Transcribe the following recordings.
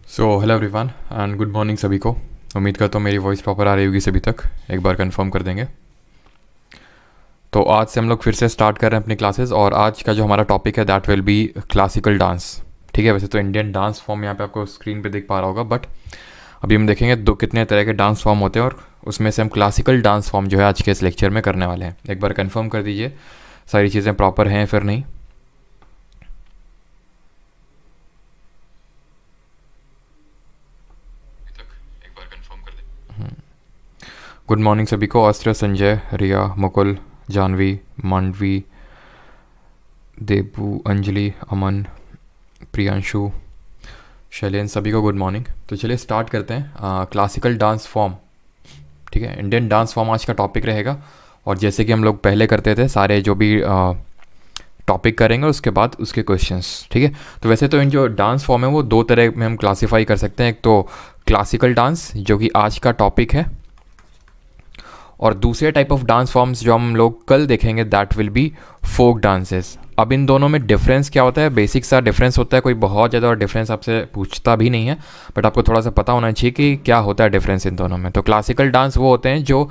Hello everyone and good morning सभी को। उम्मीद करता हूँ मेरी वॉइस प्रॉपर आ रही होगी सभी तक। एक बार कंफर्म कर देंगे। तो आज से हम लोग फिर से स्टार्ट कर रहे हैं अपनी क्लासेस और आज का जो हमारा टॉपिक है that will B classical dance. ठीक है, वैसे तो इंडियन डांस फॉर्म यहाँ पे आपको स्क्रीन पे दिख पा रहा होगा, बट अभी हम देखेंगे दो कितने तरह के डांस फॉर्म होते हैं और उसमें से हम क्लासिकल डांस फॉर्म जो है आज के इस लेक्चर में करने वाले हैं। एक बार कन्फर्म कर दीजिए सारी चीज़ें प्रॉपर हैं फिर नहीं। गुड मॉर्निंग सभी को। अस्त्र, संजय, रिया, मुकुल, जानवी, मांडवी, देबू, अंजलि, अमन, प्रियांशु, शैलेन, सभी को गुड मॉर्निंग। तो चलिए स्टार्ट करते हैं क्लासिकल डांस फॉर्म। ठीक है, इंडियन डांस फॉर्म आज का टॉपिक रहेगा और जैसे कि हम लोग पहले करते थे सारे जो भी टॉपिक करेंगे उसके बाद उसके क्वेश्चंस। ठीक है, तो वैसे तो इन जो डांस फॉर्म है वो दो तरह में हम क्लासीफाई कर सकते हैं। एक तो क्लासिकल डांस जो कि आज का टॉपिक है और दूसरे टाइप ऑफ डांस फॉर्म्स जो हम लोग कल देखेंगे that will be folk dances. अब इन दोनों में डिफरेंस क्या होता है? बेसिक सा डिफरेंस होता है, कोई बहुत ज़्यादा डिफरेंस आपसे पूछता भी नहीं है, बट आपको थोड़ा सा पता होना चाहिए कि क्या होता है डिफरेंस इन दोनों में। तो क्लासिकल डांस वो होते हैं जो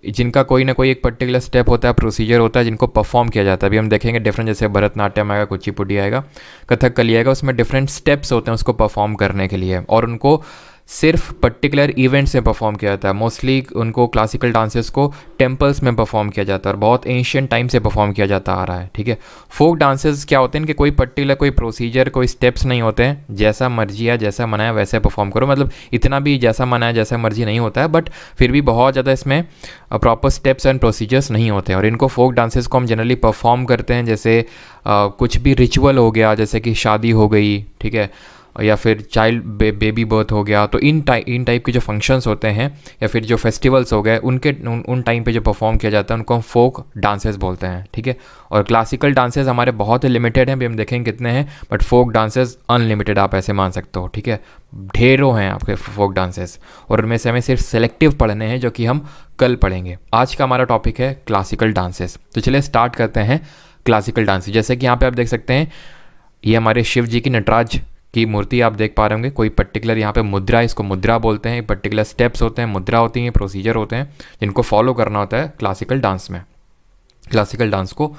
जिनका कोई ना कोई एक पर्टिकुलर स्टेप होता है, प्रोसीजर होता है जिनको परफॉर्म किया जाता है। अभी हम देखेंगे डिफरेंट, जैसे भरतनाट्यम आएगा, कुचिपुड़ी आएगा, कथकली आएगा, उसमें डिफरेंट स्टेप्स होते हैं उसको परफॉर्म करने के लिए और उनको सिर्फ पर्टिकुलर इवेंट्स में परफॉर्म किया जाता है। मोस्टली उनको क्लासिकल डांसेस को टेम्पल्स में परफॉर्म किया जाता है और बहुत एंशियंट टाइम से परफॉर्म किया जाता आ रहा है। ठीक है, फोक डांसेस क्या होते हैं कि कोई पर्टिकुलर कोई प्रोसीजर, कोई स्टेप्स नहीं होते हैं, जैसा मर्जी है जैसा मनाया वैसे परफॉर्म करो। मतलब इतना भी जैसा मनाया जैसा मर्जी नहीं होता है, बट फिर भी बहुत ज़्यादा इसमें प्रॉपर स्टेप्स एंड प्रोसीजर्स नहीं होते हैं और इनको फोक डांसेस को हम जनरली परफॉर्म करते हैं जैसे कुछ भी रिचुअल हो गया, जैसे कि शादी हो गई, ठीक है, या फिर चाइल्ड बेबी बर्थ हो गया। तो इन टाइप के जो फंक्शंस होते हैं या फिर जो फेस्टिवल्स हो गए उन टाइम पे जो परफॉर्म किया जाता है उनको हम फोक डांसेस बोलते हैं। ठीक है, और क्लासिकल डांसेस हमारे बहुत ही लिमिटेड हैं, अभी हम देखेंगे कितने हैं, बट फोक डांसेस अनलिमिटेड आप ऐसे मान सकते हो। ठीक है, ढेरों हैं आपके फोक डांसेस और उनमें से हमें सिर्फ सेलेक्टिव पढ़ने हैं जो कि हम कल पढ़ेंगे। आज का हमारा टॉपिक है क्लासिकल डांसेस। तो चलिए स्टार्ट करते हैं क्लासिकल डांसेस। जैसे कि यहाँ पे आप देख सकते हैं ये हमारे शिव जी की नटराज की मूर्ति आप देख पा रहे होंगे। कोई पर्टिकुलर यहाँ पे मुद्रा, इसको मुद्रा बोलते हैं, पर्टिकुलर स्टेप्स होते हैं, मुद्रा होती हैं, प्रोसीजर होते हैं जिनको फॉलो करना होता है क्लासिकल डांस में, क्लासिकल डांस को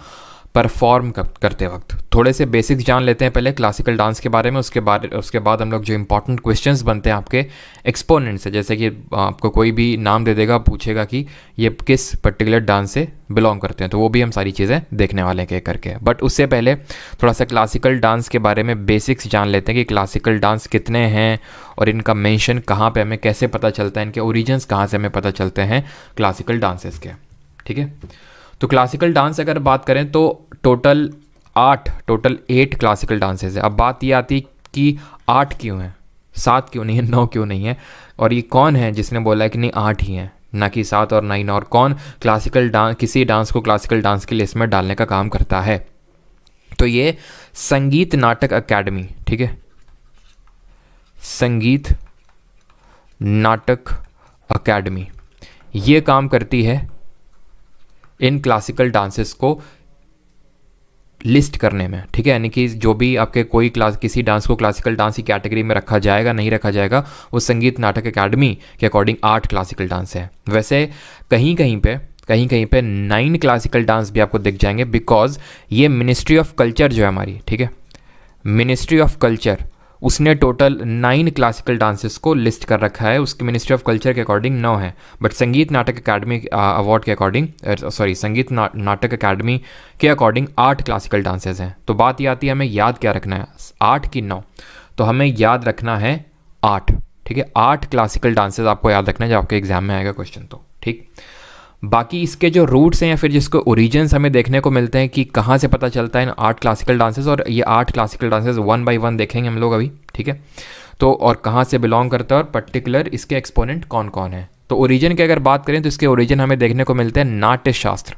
परफॉर्म करते वक्त। थोड़े से बेसिक्स जान लेते हैं पहले क्लासिकल डांस के बारे में, उसके बाद हम लोग जो इंपॉर्टेंट क्वेश्चंस बनते हैं आपके एक्सपोनेंट से, जैसे कि आपको कोई भी नाम दे देगा, पूछेगा कि ये किस पर्टिकुलर डांस से बिलोंग करते हैं, तो वो भी हम सारी चीज़ें देखने वाले हैं करके। बट उससे पहले थोड़ा सा क्लासिकल डांस के बारे में बेसिक्स जान लेते हैं कि क्लासिकल डांस कितने हैं और इनका मेंशन कहाँ पे हमें कैसे पता चलता है, इनके ओरिजिन्स कहाँ से हमें पता चलते हैं क्लासिकल डांसेस के। ठीक है, तो क्लासिकल डांस अगर बात करें तो टोटल 8 क्लासिकल डांसेस है। अब बात ये आती कि 8 क्यों हैं, 7 क्यों नहीं है, 9 क्यों नहीं है, और ये कौन है जिसने बोला है कि नहीं 8 ही हैं, ना कि 7 और 9, और कौन क्लासिकल डांस, किसी डांस को क्लासिकल डांस की लिस्ट में डालने का काम करता है। तो ये संगीत नाटक अकेडमी, ठीक है, संगीत नाटक अकेडमी ये काम करती है इन क्लासिकल डांसेस को लिस्ट करने में। ठीक है, यानी कि जो भी आपके कोई क्लास किसी डांस को क्लासिकल डांस की कैटेगरी में रखा जाएगा नहीं रखा जाएगा, वो संगीत नाटक अकेडमी के अकॉर्डिंग 8 क्लासिकल डांस है। वैसे कहीं कहीं पे 9 क्लासिकल डांस भी आपको दिख जाएंगे, बिकॉज ये मिनिस्ट्री ऑफ कल्चर जो है हमारी, ठीक है, मिनिस्ट्री ऑफ कल्चर, उसने टोटल 9 क्लासिकल डांसेस को लिस्ट कर रखा है। उसकी मिनिस्ट्री ऑफ कल्चर के अकॉर्डिंग 9 है, बट संगीत नाटक अकेडमी अवार्ड के अकॉर्डिंग संगीत नाटक अकेडमी के अकॉर्डिंग 8 क्लासिकल डांसेस हैं। तो बात ये आती है हमें याद क्या रखना है, 8 की 9, तो हमें याद रखना है 8। ठीक है, 8 क्लासिकल डांसेस आपको याद रखना है जब आपके एग्जाम में आएगा क्वेश्चन। तो ठीक, बाकी इसके जो रूट्स हैं या फिर जिसको ओरिजिन्स हमें देखने को मिलते हैं कि कहाँ से पता चलता है इन 8 क्लासिकल डांसेस, और ये 8 क्लासिकल डांसेस 1 बाय 1 देखेंगे हम लोग अभी। ठीक है, तो और कहाँ से बिलोंग करता है और पर्टिकुलर इसके एक्सपोनेंट कौन कौन है। तो ओरिजिन की अगर बात करें तो इसके ओरिजिन हमें देखने को मिलते हैं नाट्य शास्त्र।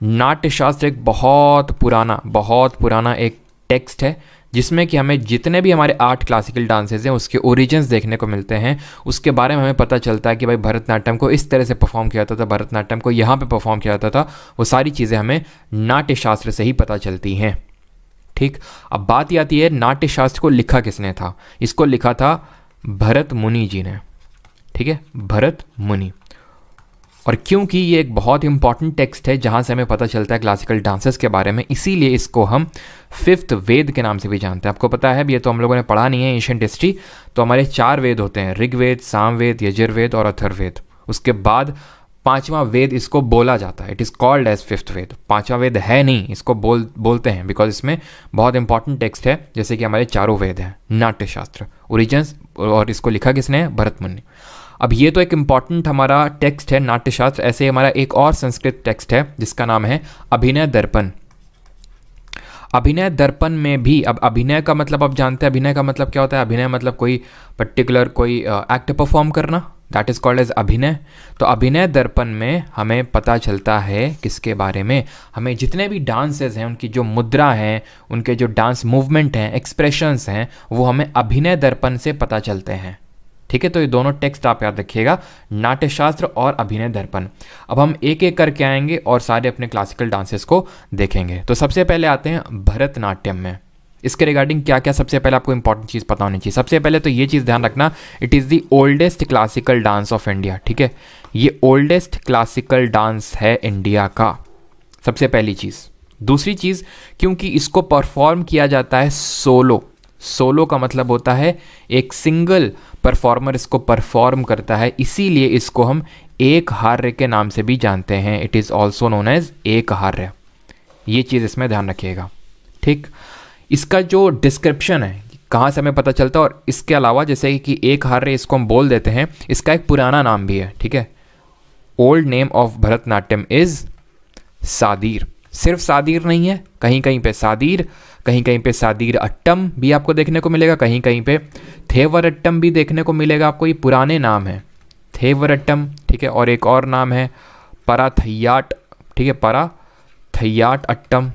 नाट्य शास्त्र एक बहुत पुराना एक टेक्स्ट है जिसमें कि हमें जितने भी हमारे 8 क्लासिकल डांसेस हैं उसके ओरिजिन्स देखने को मिलते हैं। उसके बारे में हमें पता चलता है कि भाई भरतनाट्यम को इस तरह से परफॉर्म किया जाता था, भरतनाट्यम को यहाँ पे परफॉर्म किया जाता था, वो सारी चीज़ें हमें नाट्य शास्त्र से ही पता चलती हैं। ठीक, अब बात ये आती है नाट्य शास्त्र को लिखा किसने था। इसको लिखा था भरत मुनि जी ने, ठीक है, भरत मुनि। और क्योंकि ये एक बहुत इंपॉर्टेंट टेक्स्ट है जहाँ से हमें पता चलता है क्लासिकल डांसेस के बारे में, इसीलिए इसको हम फिफ्थ वेद के नाम से भी जानते हैं। आपको पता है, ये तो हम लोगों ने पढ़ा नहीं है एशियंट हिस्ट्री, तो हमारे 4 वेद होते हैं, ऋग्वेद, सामवेद, यजुर्वेद और अथर्ववेद। उसके बाद 5वां वेद इसको बोला जाता है, it is called as fifth Veda. 5वां वेद है नहीं, इसको बोलते हैं बिकॉज इसमें बहुत इंपॉर्टेंट टेक्स्ट है, जैसे कि हमारे 4 वेद हैं, नाट्यशास्त्र, ओरिजिन्स, और इसको लिखा किसने है, भरत मुनि। अब ये तो एक इम्पॉर्टेंट हमारा टेक्स्ट है नाट्यशास्त्र। ऐसे हमारा एक और संस्कृत टेक्स्ट है जिसका नाम है अभिनय दर्पण। अभिनय दर्पण में भी, अब अभिनय का मतलब आप जानते हैं, अभिनय का मतलब क्या होता है। अभिनय मतलब कोई पर्टिकुलर कोई एक्ट परफॉर्म करना, दैट इज कॉल्ड एज अभिनय। तो अभिनय दर्पण में हमें पता चलता है किसके बारे में, हमें जितने भी डांसेस हैं उनकी जो मुद्रा है, उनके जो डांस मूवमेंट हैं, एक्सप्रेशंस हैं, वो हमें अभिनय दर्पण से पता चलते हैं। ठीक है, तो ये दोनों टेक्स्ट आप याद रखिएगा, नाट्यशास्त्र और अभिनय दर्पण। अब हम एक एक करके आएंगे और सारे अपने क्लासिकल डांसेस को देखेंगे। तो सबसे पहले आते हैं भरतनाट्यम में। इसके रिगार्डिंग क्या क्या सबसे पहले आपको इंपॉर्टेंट चीज़ पता होनी चाहिए। सबसे पहले तो ये चीज़ ध्यान रखना, it is the oldest classical dance of India. ठीक है, ये ओल्डेस्ट क्लासिकल डांस है इंडिया का, सबसे पहली चीज़। दूसरी चीज़, क्योंकि इसको परफॉर्म किया जाता है सोलो। सोलो का मतलब होता है एक सिंगल परफॉर्मर इसको परफॉर्म करता है, इसीलिए इसको हम एक हार्य के नाम से भी जानते हैं। It is also known as Ekaharya. ये चीज़ इसमें ध्यान रखिएगा। ठीक, इसका जो डिस्क्रिप्शन है कहाँ से हमें पता चलता है, और इसके अलावा जैसे कि एक हार्य इसको हम बोल देते हैं, इसका एक पुराना नाम भी है। ठीक है, old name of Bharatanatyam is Sadir. सिर्फ सादीर नहीं है, कहीं कहीं पे सादीर, कहीं कहीं पे सादीर अट्टम भी आपको देखने को मिलेगा, कहीं कहीं पे थेवरट्टम भी देखने को मिलेगा आपको। ये पुराने नाम है, थेवरट्टम। ठीक है, और एक और नाम है पराथैयाट। ठीक है, पराथैयाट अट्टम,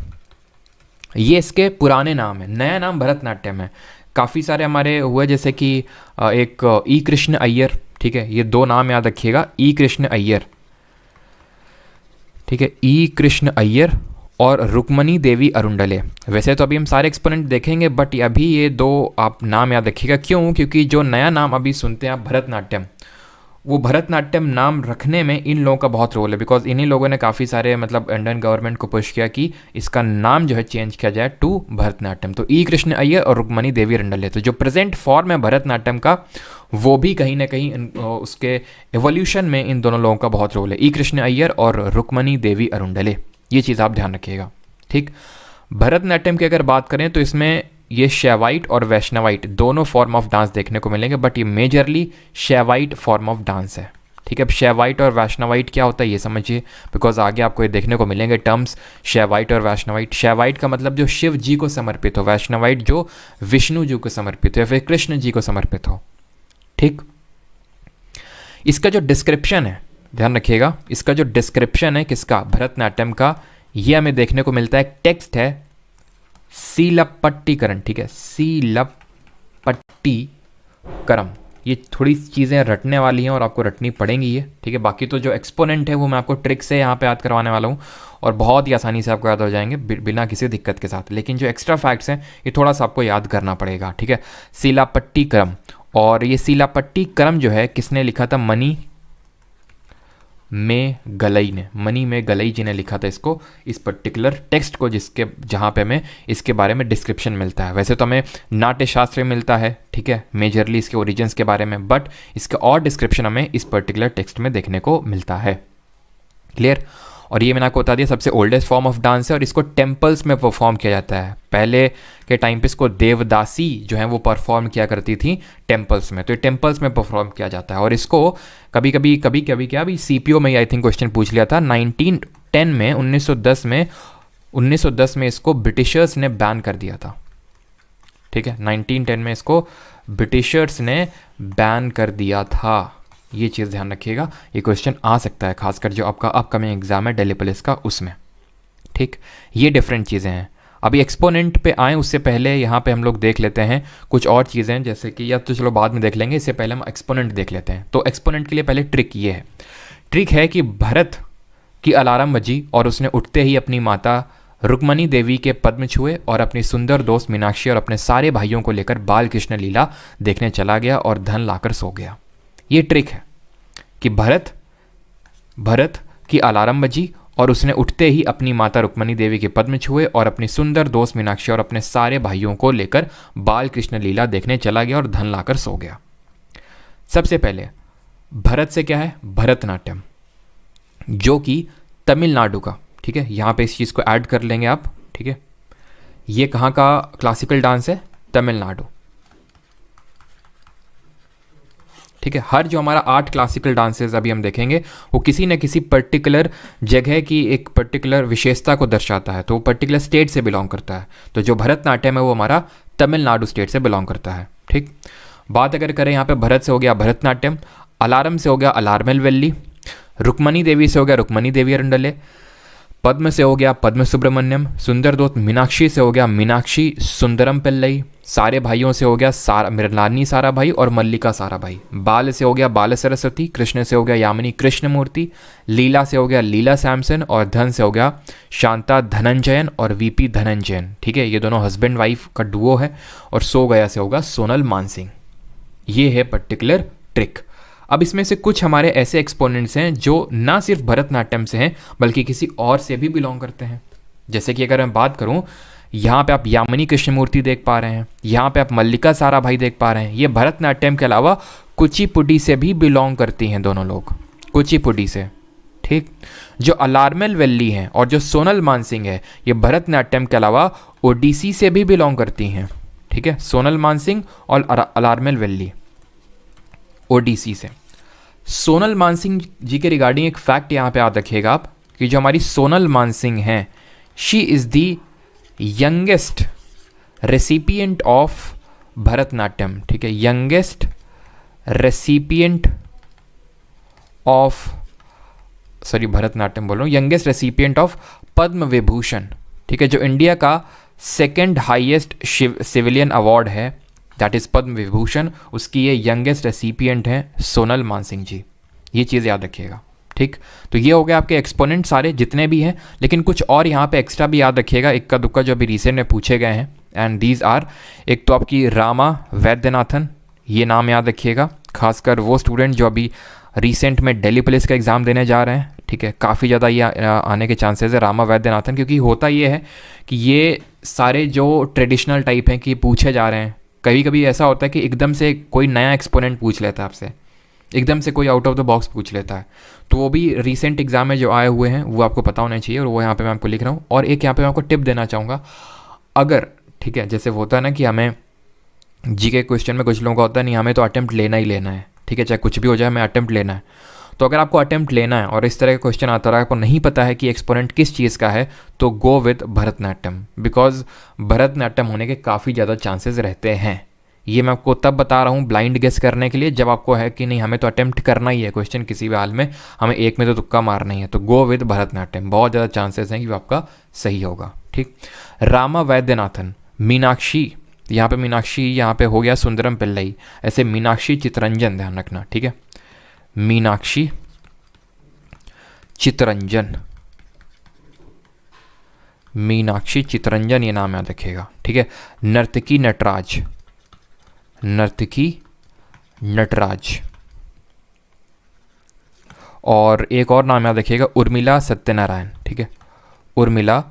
ये इसके पुराने नाम है। नया नाम भरतनाट्यम है। काफ़ी सारे हमारे हुए, जैसे कि एक ई कृष्ण अय्यर। ठीक है, ये 2 नाम याद रखिएगा, ई कृष्ण अय्यर। ठीक है, ई कृष्ण अय्यर और रुक्मणी देवी अरुंडले। वैसे तो अभी हम सारे एक्सपोनेंट देखेंगे, बट अभी ये 2 आप नाम याद रखिएगा। क्यों? क्योंकि जो नया नाम अभी सुनते हैं आप भरतनाट्यम, वो भरतनाट्यम नाम रखने में इन लोगों का बहुत रोल है, बिकॉज इन्हीं लोगों ने काफ़ी सारे मतलब इंडियन गवर्नमेंट को पुश किया कि इसका नाम जो है चेंज किया जाए टू भरतनाट्यम। तो ई कृष्ण अय्यर और रुक्मणी देवी अरुंडले, तो जो प्रेजेंट फॉर्म है भरतनाट्यम का, वो भी कहीं ना कहीं उसके एवोल्यूशन में इन दोनों लोगों का बहुत रोल है, ई कृष्ण अय्यर और रुक्मणी देवी अरुंडले। ये चीज़ आप ध्यान रखिएगा। ठीक, भरतनाट्यम की अगर बात करें तो इसमें ये शैवाइट और वैष्णवाइट दोनों फॉर्म ऑफ डांस देखने को मिलेंगे, बट ये मेजरली शैवाइट फॉर्म ऑफ डांस है। ठीक है, अब शैवाइट और वैष्णवाइट क्या होता है ये समझिए, बिकॉज आगे आपको ये देखने को मिलेंगे टर्म्स शैवाइट और वैष्णवाइट। शैवाइट का मतलब जो शिव जी को समर्पित हो, वैष्णवाइट जो विष्णु जी को समर्पित हो या फिर कृष्ण जी को समर्पित हो। ठीक, इसका जो डिस्क्रिप्शन है ध्यान रखिएगा, इसका जो डिस्क्रिप्शन है किसका, भरतनाट्यम का, ये हमें देखने को मिलता है। टेक्स्ट है सीलपट्टीकरण। ठीक है, सीलपट्टीकरम। ये थोड़ी चीज़ें रटने वाली हैं और आपको रटनी पड़ेंगी ये। ठीक है, बाकी तो जो एक्सपोनेंट है वो मैं आपको ट्रिक से यहाँ पे याद करवाने वाला हूँ और बहुत ही आसानी से आपको याद हो जाएंगे बिना किसी दिक्कत के साथ। लेकिन जो एक्स्ट्रा फैक्ट्स हैं ये थोड़ा सा आपको याद करना पड़ेगा। ठीक है, सीलापट्टीकरम, और ये सीलापट्टीकरम जो है किसने लिखा था, मनी में गलई ने, मनी में गलई जी ने लिखा था इसको, इस पर्टिकुलर टेक्स्ट को, जिसके जहाँ पे हमें इसके बारे में डिस्क्रिप्शन मिलता है। वैसे तो हमें नाट्यशास्त्र में मिलता है, ठीक है, मेजरली इसके ओरिजिन्स के बारे में, बट इसका और डिस्क्रिप्शन हमें इस पर्टिकुलर टेक्स्ट में देखने को मिलता है। क्लियर? और ये मैंने आपको बता दिया सबसे ओल्डेस्ट फॉर्म ऑफ डांस है और इसको टेम्पल्स में परफॉर्म किया जाता है। पहले के टाइम पे इसको देवदासी जो है वो परफॉर्म किया करती थी टेम्पल्स में, तो ये टेम्पल्स में परफॉर्म किया जाता है। और इसको कभी कभी क्या अभी CPO में आई थिंक क्वेश्चन पूछ लिया था 1910 में, 1910 में इसको ब्रिटिशर्स ने बैन कर दिया था। ठीक है, 1910 में इसको ब्रिटिशर्स ने बैन कर दिया था। ये चीज़ ध्यान रखिएगा, ये क्वेश्चन आ सकता है खासकर जो आपका अपकमिंग एग्जाम है दिल्ली पुलिस का, उसमें। ठीक, ये डिफरेंट चीज़ें हैं। अभी एक्सपोनेंट पे आए उससे पहले यहाँ पे हम लोग देख लेते हैं कुछ और चीज़ें, जैसे कि, या तो चलो बाद में देख लेंगे, इससे पहले हम एक्सपोनेंट देख लेते हैं। तो एक्सपोनेंट के लिए पहले ट्रिक ये है, ट्रिक है कि भरत की अलार्म बजी और उसने उठते ही अपनी माता रुक्मणी देवी के पद्म छुए और अपनी सुंदर दोस्त मीनाक्षी और अपने सारे भाइयों को लेकर बाल कृष्ण लीला देखने चला गया और धन लाकर सो गया। ये ट्रिक है कि भरत की अलार्म बजी और उसने उठते ही अपनी माता रुक्मणी देवी के पद्म छुए और अपनी सुंदर दोस्त मीनाक्षी और अपने सारे भाइयों को लेकर बाल कृष्ण लीला देखने चला गया और धन लाकर सो गया। सबसे पहले भरत से क्या है, भरतनाट्यम, जो कि तमिलनाडु का, ठीक है, यहाँ पे इस चीज़ को ऐड कर लेंगे आप, ठीक है। ये कहाँ का क्लासिकल डांस है, तमिलनाडु, ठीक है। हर जो हमारा 8 क्लासिकल डांसेस अभी हम देखेंगे वो किसी न किसी पर्टिकुलर जगह की एक पर्टिकुलर विशेषता को दर्शाता है, तो वो पर्टिकुलर स्टेट से बिलोंग करता है। तो जो भरतनाट्यम है वो हमारा तमिलनाडु स्टेट से बिलोंग करता है, ठीक। बात अगर करें यहाँ पे भरत से हो गया भरतनाट्यम, अलार्म से हो गया अलार्मेल वैली, रुक्मणी देवी से हो गया रुक्मणी देवी अरुंडले, पद्म से हो गया पद्म सुब्रमण्यम, सुंदर दोस्त मीनाक्षी से हो गया मीनाक्षी सुंदरम पिल्लई, सारे भाइयों से हो गया सारा मृणालिनी सारा भाई और मल्लिका सारा भाई, बाल से हो गया बाल सरस्वती, कृष्ण से हो गया यामिनी कृष्णमूर्ति, लीला से हो गया लीला सैमसन और धन से हो गया शांता धनंजयन और वीपी धनंजयन, ठीक है। ये दोनों हस्बैंड वाइफ का डुओ है। और सो गया से होगा सोनल मानसिंह। ये है पर्टिकुलर ट्रिक। अब इसमें से कुछ हमारे ऐसे एक्सपोनेंट्स हैं जो ना सिर्फ भरतनाट्यम से हैं बल्कि किसी और से भी बिलोंग करते हैं। जैसे कि अगर मैं बात करूं, यहाँ पे आप यामिनी कृष्णमूर्ति देख पा रहे हैं, यहाँ पे आप मल्लिका सारा भाई देख पा रहे हैं। ये भरतनाट्यम के अलावा कुचिपुडी से भी बिलोंग करती हैं दोनों लोग, कुचिपुडी से, ठीक। जो अलार्मेल वैली हैं और जो सोनल मानसिंह है, ये भरतनाट्यम के अलावा ओडिसी से भी बिलोंग करती हैं, ठीक है। सोनल मानसिंह और अलार्मेल वैली ओडिसी से। सोनल मानसिंह जी के रिगार्डिंग एक फैक्ट यहाँ पे याद रखिएगा आप कि जो हमारी सोनल मानसिंह हैं, she is the youngest recipient of Bharatanatyam, ठीक है। Youngest recipient of, sorry Bharatanatyam बोल रहा हूँ, youngest recipient of Padma Vibhushan, ठीक है। जो इंडिया का सेकेंड हाईएस्ट सिविलियन अवार्ड है, दैट इज़ पद्म विभूषण, उसकी ये यंगेस्ट रेसिपिएंट हैं सोनल मानसिंह जी। ये चीज़ याद रखिएगा, ठीक। तो ये हो गए आपके एक्सपोनेंट सारे जितने भी हैं, लेकिन कुछ और यहाँ पे एक्स्ट्रा भी याद रखिएगा, इक्का दुक्का जो अभी रिसेंट में पूछे गए हैं। एंड दीज आर, एक तो आपकी रामा वैद्यनाथन, ये नाम याद रखिएगा, खासकर वो स्टूडेंट जो अभी रिसेंट में दिल्ली पुलिस का एग्ज़ाम देने जा रहे हैं, ठीक है। काफ़ी ज़्यादा ये आने के चांसेस है रामा वैद्यनाथन, क्योंकि होता ये है कि ये सारे जो ट्रेडिशनल टाइप हैं कि पूछे जा रहे हैं, कभी कभी ऐसा होता है कि एकदम से कोई नया एक्सपोनेंट पूछ लेता है आपसे, एकदम से कोई आउट ऑफ द बॉक्स पूछ लेता है। तो वो भी रिसेंट एग्जाम में जो आए हुए हैं वो आपको पता होना चाहिए, और वो यहाँ पे मैं आपको लिख रहा हूँ। और एक यहाँ पे मैं आपको टिप देना चाहूँगा, अगर, ठीक है, जैसे होता है ना कि हमें जीके क्वेश्चन में कुछ लोगों का होता है नहीं हमें तो अटेम्प्ट लेना ही लेना है, ठीक है, चाहे कुछ भी हो जाए हमें अटेम्प्ट लेना है। तो अगर आपको अटेम्प्ट लेना है और इस तरह का क्वेश्चन आता रहा, आपको नहीं पता है कि एक्सपोनेंट किस चीज़ का है, तो go with Bharatanatyam, because Bharatanatyam होने के काफ़ी ज़्यादा चांसेस रहते हैं। ये मैं आपको तब बता रहा हूँ ब्लाइंड गेस करने के लिए जब आपको है कि नहीं हमें तो अटेम्प्ट करना ही है क्वेश्चन किसी भी हाल में, हमें एक में तो तुक्का मारना ही है। तो गो विद भरतनाट्यम, बहुत ज़्यादा चांसेस हैं कि वो आपका सही होगा, ठीक। रामा वैद्यनाथन, मीनाक्षी, यहाँ पे मीनाक्षी, यहाँ पे हो गया सुंदरम पिल्लई, ऐसे मीनाक्षी चितरंजन ध्यान रखना, ठीक है। मीनाक्षी चितरंजन, मीनाक्षी चितरंजन, ये नाम याद रखिएगा, ठीक है। नर्तकी नटराज, नर्तकी नटराज, और एक और नाम याद रखिएगा उर्मिला सत्यनारायण, ठीक है। उर्मिला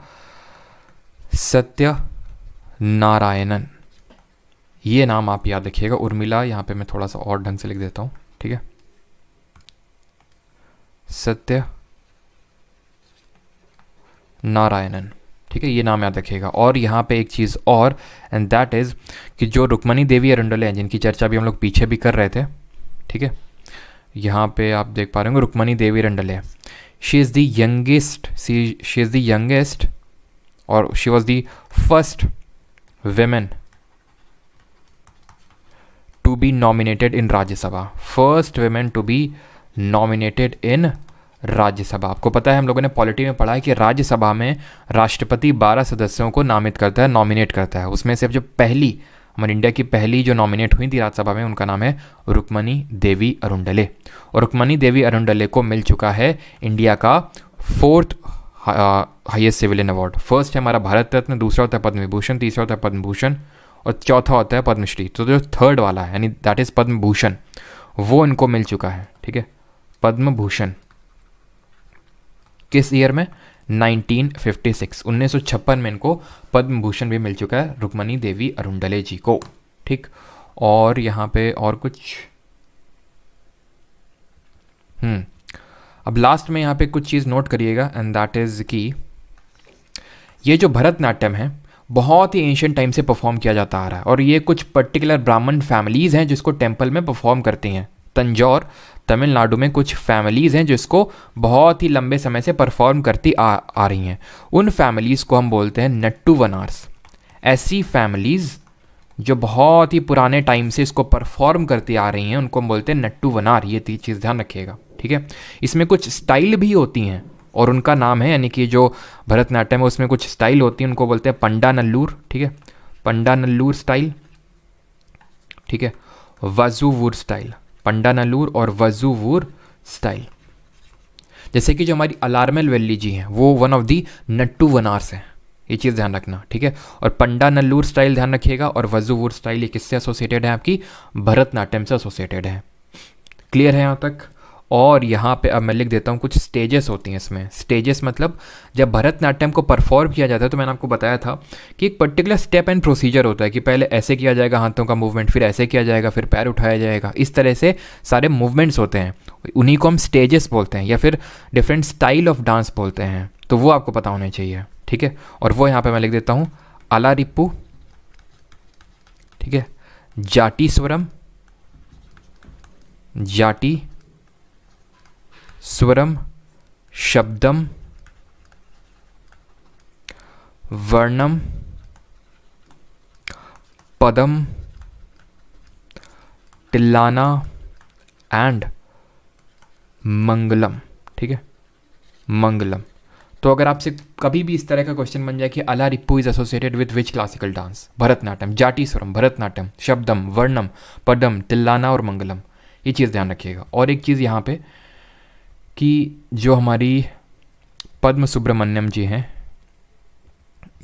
सत्यनारायणन, ये नाम आप याद रखिएगा। उर्मिला, यहाँ पे मैं थोड़ा सा और ढंग से लिख देता हूँ, ठीक है, सत्य नारायणन, ठीक है, ये नाम याद रखिएगा। और यहाँ पे एक चीज़ और, एंड दैट इज़ कि जो रुक्मणी देवी अरुंडले हैं जिनकी चर्चा भी हम लोग पीछे भी कर रहे थे, ठीक है, यहाँ पे आप देख पा रहे होंगे Rukmini Devi Arundale, she is the youngest, she is the youngest और she was the first women to be nominated in Rajya Sabha, first women to be nominated in Rajya Sabha. आपको पता है हम लोगों ने पॉलिटी में पढ़ा है कि राज्यसभा में राष्ट्रपति 12 सदस्यों को नामित करता है, नॉमिनेट करता है। उसमें से जो पहली हमारे इंडिया की पहली जो नॉमिनेट हुई थी राज्यसभा में, उनका नाम है रुक्मणी देवी अरुंडले। और रुक्मणी देवी अरुंडले को मिल चुका है इंडिया का 4th highest civilian award. First है हमारा भारत रत्न, दूसरा होता है पद्म विभूषण, तीसरा होता है पद्म भूषण और चौथा होता है पद्मश्री। तो जो थर्ड वाला है यानी दैट इज़ पद्म भूषण, वो इनको मिल चुका है। ठीक है, पद्म भूषण किस ईयर में? 1956, 1956 में इनको पद्म भूषण भी मिल चुका है, रुक्मणी देवी अरुंडले जी को। ठीक, और यहाँ पे और कुछ अब लास्ट में यहाँ पे कुछ चीज़ नोट करिएगा एंड दैट इज़ कि ये जो भरतनाट्यम है बहुत ही एंशियंट टाइम से परफॉर्म किया जाता आ रहा है और ये कुछ पर्टिकुलर ब्राह्मण फैमिलीज़ हैं जिसको टेम्पल में परफॉर्म करती हैं। तंजौर तमिलनाडु में कुछ फैमिलीज़ हैं जिसको बहुत ही लंबे समय से परफॉर्म करती आ रही हैं। उन फैमिलीज़ को हम बोलते हैं नट्टू वनार्स। ऐसी फैमिलीज़ जो बहुत ही पुराने टाइम से इसको परफॉर्म करती आ रही हैं उनको हम बोलते हैं नट्टू वनार। ये चीज़ ध्यान रखिएगा। ठीक है, इसमें कुछ स्टाइल भी होती हैं और उनका नाम है, यानी कि जो भरतनाट्यम है उसमें कुछ स्टाइल होती है, उनको बोलते हैं पंडा नल्लूर। ठीक है, पंडा नल्लूर स्टाइल। ठीक है, वजुवूर स्टाइल, पंडा नल्लूर और वजुवूर स्टाइल। जैसे कि जो हमारी अलारमेल वैली जी हैं वो वन ऑफ दी नट्टू वनार्स हैं, ये चीज़ ध्यान रखना। ठीक है, और पंडा नल्लूर स्टाइल ध्यान रखिएगा और वजुवूर स्टाइल ये किससे एसोसिएटेड है? आपकी भरतनाट्यम से एसोसिएटेड है। क्लियर है यहाँ तक? और यहाँ पे अब मैं लिख देता हूँ कुछ स्टेजेस होती हैं इसमें। स्टेजेस मतलब जब भरतनाट्यम को परफॉर्म किया जाता है तो मैंने आपको बताया था कि एक पर्टिकुलर स्टेप एंड प्रोसीजर होता है कि पहले ऐसे किया जाएगा हाथों का मूवमेंट, फिर ऐसे किया जाएगा, फिर पैर उठाया जाएगा। इस तरह से सारे मूवमेंट्स होते हैं, उन्हीं को हम स्टेजेस बोलते हैं या फिर डिफरेंट स्टाइल ऑफ डांस बोलते हैं। तो वो आपको पता होने चाहिए। ठीक है, और वो यहाँ पर मैं लिख देता हूँ अलारिप्पू। ठीक है, जाटी स्वरम, जाटी स्वरम, शब्दम, वर्णम, पदम, तिल्लाना एंड मंगलम। ठीक है, मंगलम। तो अगर आपसे कभी भी इस तरह का क्वेश्चन बन जाए कि Alarippu is associated with which classical dance? Bharatanatyam, Jati Swaram, Bharatanatyam, शब्दम, वर्णम, पदम, तिल्लाना और मंगलम। ये चीज़ ध्यान रखिएगा। और एक चीज़ यहाँ पे कि जो हमारी पद्म सुब्रमण्यम जी हैं,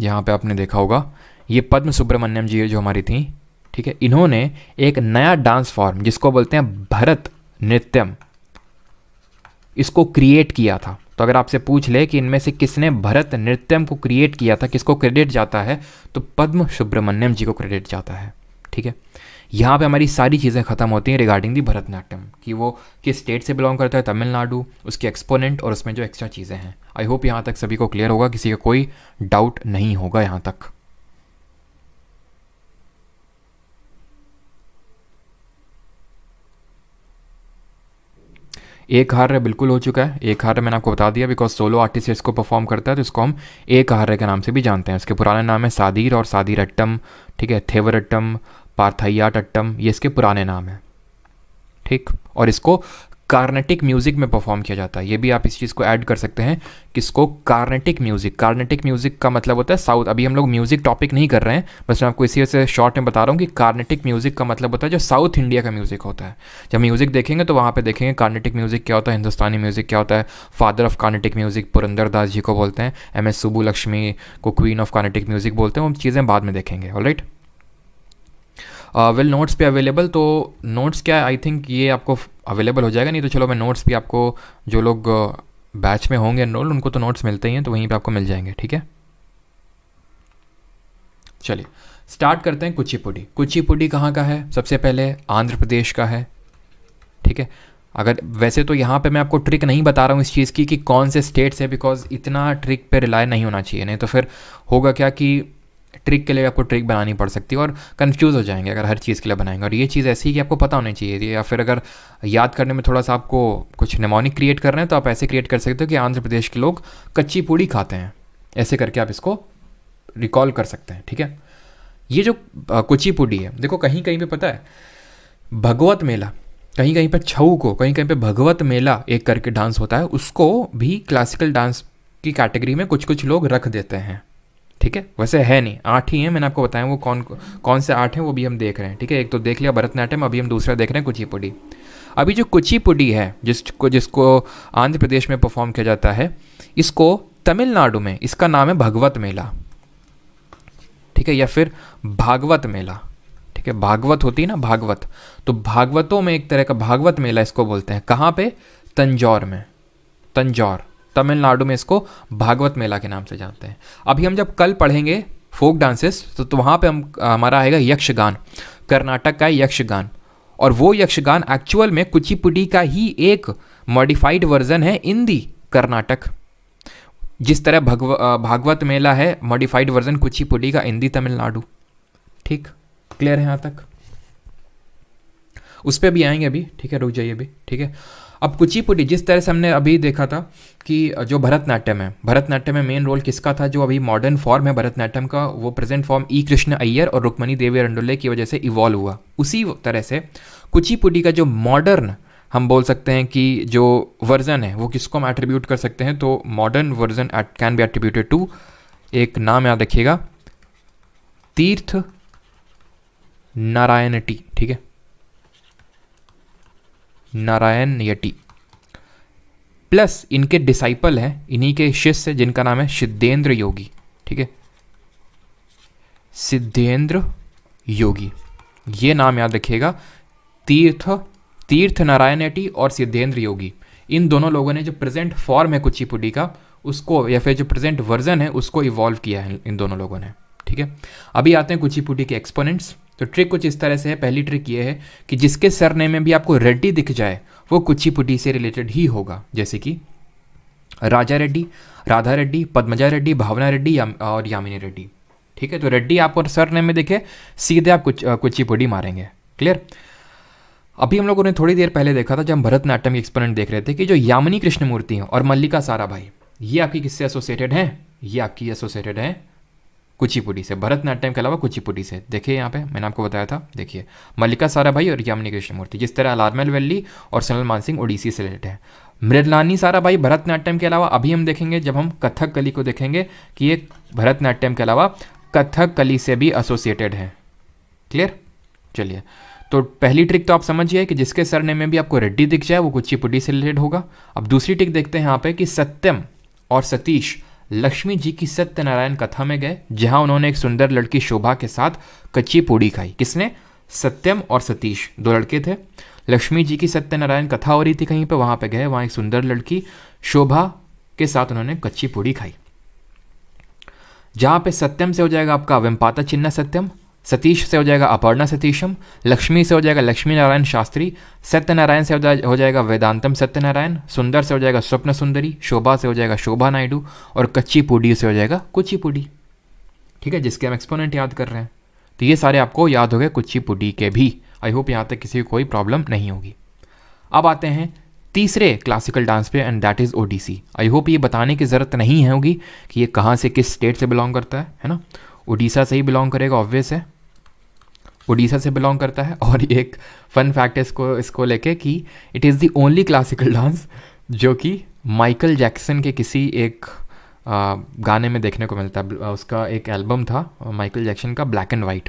यहाँ पे आपने देखा होगा ये पद्म सुब्रमण्यम जी जो हमारी थी, ठीक है, इन्होंने एक नया डांस फॉर्म जिसको बोलते हैं भरत नृत्यम, इसको क्रिएट किया था। तो अगर आपसे पूछ ले कि इनमें से किसने भरत नृत्यम को क्रिएट किया था, किसको क्रेडिट जाता है, तो पद्म सुब्रमण्यम जी को क्रेडिट जाता है। ठीक है, यहाँ पे हमारी सारी चीज़ें ख़त्म होती हैं रिगार्डिंग दी भरतनाट्यम कि वो किस स्टेट से बिलोंग करता है, तमिलनाडु, उसके एक्सपोनेंट और उसमें जो एक्स्ट्रा चीज़ें हैं। आई होप यहाँ तक सभी को क्लियर होगा, किसी का कोई डाउट नहीं होगा यहाँ तक। एक हार्य बिल्कुल हो चुका है। एक हार्य मैंने आपको बता दिया बिकॉज सोलो आर्टिस्ट इसको परफॉर्म करता है तो इसको हम एक हार्य के नाम से भी जानते हैं। इसके पुराने नाम है सादीर और सादीरट्टम। ठीक है, थेवरट्टम, पार्थायाटट्टम, ये इसके पुराने नाम है। ठीक, और इसको कार्नेटिक म्यूज़िक में परफॉर्म किया जाता है। ये भी आप इस चीज़ को ऐड कर सकते हैं किसको, कार्नेटिक म्यूज़िक। कार्नेटिक म्यूज़िक का मतलब होता है साउथ। अभी हम लोग म्यूज़िक टॉपिक नहीं कर रहे हैं, बस मैं आपको इसी से शॉर्ट में बता रहा हूँ कि कार्नेटिक म्यूज़िक का मतलब होता है जो साउथ इंडिया का म्यूज़िक होता है। जब म्यूज़िक देखेंगे तो वहाँ पे देखेंगे कार्नेटिक म्यूज़िक क्या होता है, हिंदुस्तानी म्यूज़िक क्या होता है। Father of Carnatic music Purandara Dasa ji को बोलते हैं, MS सुब्बुलक्ष्मी को क्वीन ऑफ कार्नेटिक म्यूज़िक बोलते हैं। वो चीज़ें बाद में देखेंगे। ऑलराइट, वेल नोट्स पे अवेलेबल, तो नोट्स क्या आई थिंक ये आपको अवेलेबल हो जाएगा, नहीं तो चलो मैं नोट्स भी आपको, जो लोग बैच में होंगे एनरोल उनको तो नोट्स मिलते ही हैं, तो वहीं पे आपको मिल जाएंगे। ठीक है, चलिए स्टार्ट करते हैं। कुचिपुड़ी। कुचिपुड़ी कहाँ का है? सबसे पहले आंध्र प्रदेश का है। ठीक है, अगर वैसे तो यहाँ पे मैं आपको ट्रिक नहीं बता रहा हूँ इस चीज़ की कि कौन से स्टेट्स है, बिकॉज इतना ट्रिक पे रिलाय नहीं होना चाहिए, नहीं तो फिर होगा क्या कि ट्रिक के लिए आपको ट्रिक बनानी पड़ सकती है और कंफ्यूज हो जाएंगे अगर हर चीज़ के लिए बनाएंगे। और ये चीज़ ऐसी है कि आपको पता होनी चाहिए, या फिर अगर याद करने में थोड़ा सा आपको कुछ निमोनिक क्रिएट करना है तो आप ऐसे क्रिएट कर सकते हो कि आंध्र प्रदेश के लोग कच्ची पूड़ी खाते हैं, ऐसे करके आप इसको रिकॉल कर सकते हैं। ठीक है, ये जो कुचिपुड़ी है, देखो कहीं कहीं पे पता है भगवत मेला, कहीं कहीं पे छऊ को, कहीं कहीं पे भगवत मेला एक करके डांस होता है, उसको भी क्लासिकल डांस की कैटेगरी में कुछ कुछ लोग रख देते हैं। ठीक है, वैसे है नहीं, 8 ही हैं, मैंने आपको बताया वो कौन से 8 हैं वो भी हम देख रहे हैं। ठीक है, एक तो देख लिया भरतनाट्यम, अभी हम दूसरा देख रहे हैं कुचिपुड़ी। अभी जो कुचिपुड़ी है जिसको आंध्र प्रदेश में परफॉर्म किया जाता है, इसको तमिलनाडु में इसका नाम है भगवत मेला, ठीक है, या फिर भागवत मेला, ठीक है, भागवत होती है ना भागवत, तो भागवतों में एक तरह का भागवत मेला इसको बोलते हैं। कहाँ पे? तंजौर में, तंजौर तमिलनाडु में इसको भागवत मेला के नाम से जानते हैं। अभी हम जब कल पढ़ेंगे फोक डांसेस तो वहाँ पे हमारा आएगा यक्षगान, कर्नाटक का यक्षगान, और वो यक्षगान एक्चुअल में कुचिपुड़ी का ही एक मॉडिफाइड वर्जन है इन दी कर्नाटक। जिस तरह भागवत मेला है मॉडिफाइड वर्जन कुचिपुड़ी का इन दी तमिलनाडु। ठीक, क्लियर है यहाँ तक? उस पर भी आएंगे अभी, ठीक है, रुक जाइए अभी, ठीक है। अब कुचिपुड़ी जिस तरह से हमने अभी देखा था कि जो भरतनाट्यम है, भरतनाट्यम में मेन रोल किसका था? जो अभी मॉडर्न फॉर्म है भरतनाट्यम का, वो प्रेजेंट फॉर्म ई कृष्ण अय्यर और रुक्मणी देवी रंडोले की वजह से इवॉल्व हुआ। उसी तरह से कुचिपुड़ी का जो मॉडर्न हम बोल सकते हैं कि जो वर्जन है वो किसको हम एट्रीब्यूट कर सकते हैं? तो modern version can be attributed to, एक नाम याद रखिएगा, तीर्थ नारायण टी, ठीक है, नारायण यटी, प्लस इनके डिसाइपल हैं, इन्हीं के शिष्य जिनका नाम है सिद्धेंद्र योगी, ठीक है, सिद्धेंद्र योगी, ये नाम याद रखिएगा। तीर्थ नारायण यटी और सिद्धेंद्र योगी, इन दोनों लोगों ने जो प्रेजेंट फॉर्म है कुचिपुड़ी का उसको, या फिर जो प्रेजेंट वर्जन है उसको इवॉल्व किया है इन दोनों लोगों ने, ठीक है। अभी आते हैं कुचिपुड़ी के एक्सपोनेंट्स। तो ट्रिक कुछ इस तरह से है। पहली ट्रिक ये है कि जिसके सरनेम में भी आपको रेड्डी दिख जाए वो कुचिपुड़ी से रिलेटेड ही होगा, जैसे कि राजा रेड्डी, राधा रेड्डी, पद्मजा रेड्डी, भावना रेड्डी और यामिनी रेड्डी, ठीक है। तो रेड्डी आपको सरनेम में दिखे सीधे आप कुचिपुड़ी मारेंगे। क्लियर? अभी हम लोगों ने थोड़ी देर पहले देखा था जब हम भरतनाट्यम के एक्सपोनेंट देख रहे थे कि जो यामिनी कृष्णमूर्ति हैं और मल्लिका साराभाई, ये आपकी किससे एसोसिएटेड हैं? ये आपकी एसोसिएटेड हैं कुचिपुड़ी से, भरतनाट्यम के अलावा कुचिपुड़ी से। देखिए यहाँ पे मैंने आपको बताया था, देखिए मल्लिका साराभाई और यामिनी कृष्णमूर्ति। जिस तरह अलारमेल वैली और सोनल मानसिंह ओडिसी से रिलेटेड है। मृदलानी साराभाई भरतनाट्यम के अलावा, अभी हम देखेंगे जब हम कथकली को देखेंगे कि ये भरतनाट्यम के अलावा कथकली से भी एसोसिएटेड है। क्लियर? चलिए, तो पहली ट्रिक तो आप समझिए कि जिसके सरनेम में भी आपको रेड्डी दिख जाए वो कुचिपुड़ी से रिलेटेड होगा। अब दूसरी ट्रिक देखते हैं यहाँ पे कि सत्यम और सतीश लक्ष्मी जी की सत्यनारायण कथा में गए, जहां उन्होंने एक सुंदर लड़की शोभा के साथ कच्ची पूड़ी खाई। किसने? सत्यम और सतीश, दो लड़के थे। लक्ष्मी जी की सत्यनारायण कथा हो रही थी कहीं पे, वहां पे गए, वहां एक सुंदर लड़की शोभा के साथ उन्होंने कच्ची पूड़ी खाई। जहां पे सत्यम से हो जाएगा आपका वेम्पाता चिन्ह सत्यम, सतीश से हो जाएगा अपर्णा सतीशम, लक्ष्मी से हो जाएगा लक्ष्मी नारायण शास्त्री, सत्यनारायण से हो जाएगा वेदांतम सत्यनारायण, सुंदर से हो जाएगा स्वप्न सुंदरी, शोभा से हो जाएगा शोभा नायडू और कच्ची पूड़ी से हो जाएगा कुचिपुड़ी। ठीक है, जिसके हम एक्सपोनेंट याद कर रहे हैं। तो ये सारे आपको याद हो गए कुचिपुड़ी के भी। आई होप यहाँ तक किसी को कोई प्रॉब्लम नहीं होगी। अब आते हैं तीसरे क्लासिकल डांस पे, and that is Odissi. I hope ये बताने की ज़रूरत नहीं होगी कि ये कहाँ से, किस स्टेट से बिलोंग करता है ना। उड़ीसा से ही बिलोंग करेगा, ऑब्वियस है, उड़ीसा से बिलोंग करता है। और एक फन फैक्ट है इसको लेके कि it is the only classical dance जो कि माइकल जैक्सन के किसी एक गाने में देखने को मिलता है। उसका एक एल्बम था माइकल जैक्सन का, ब्लैक एंड वाइट,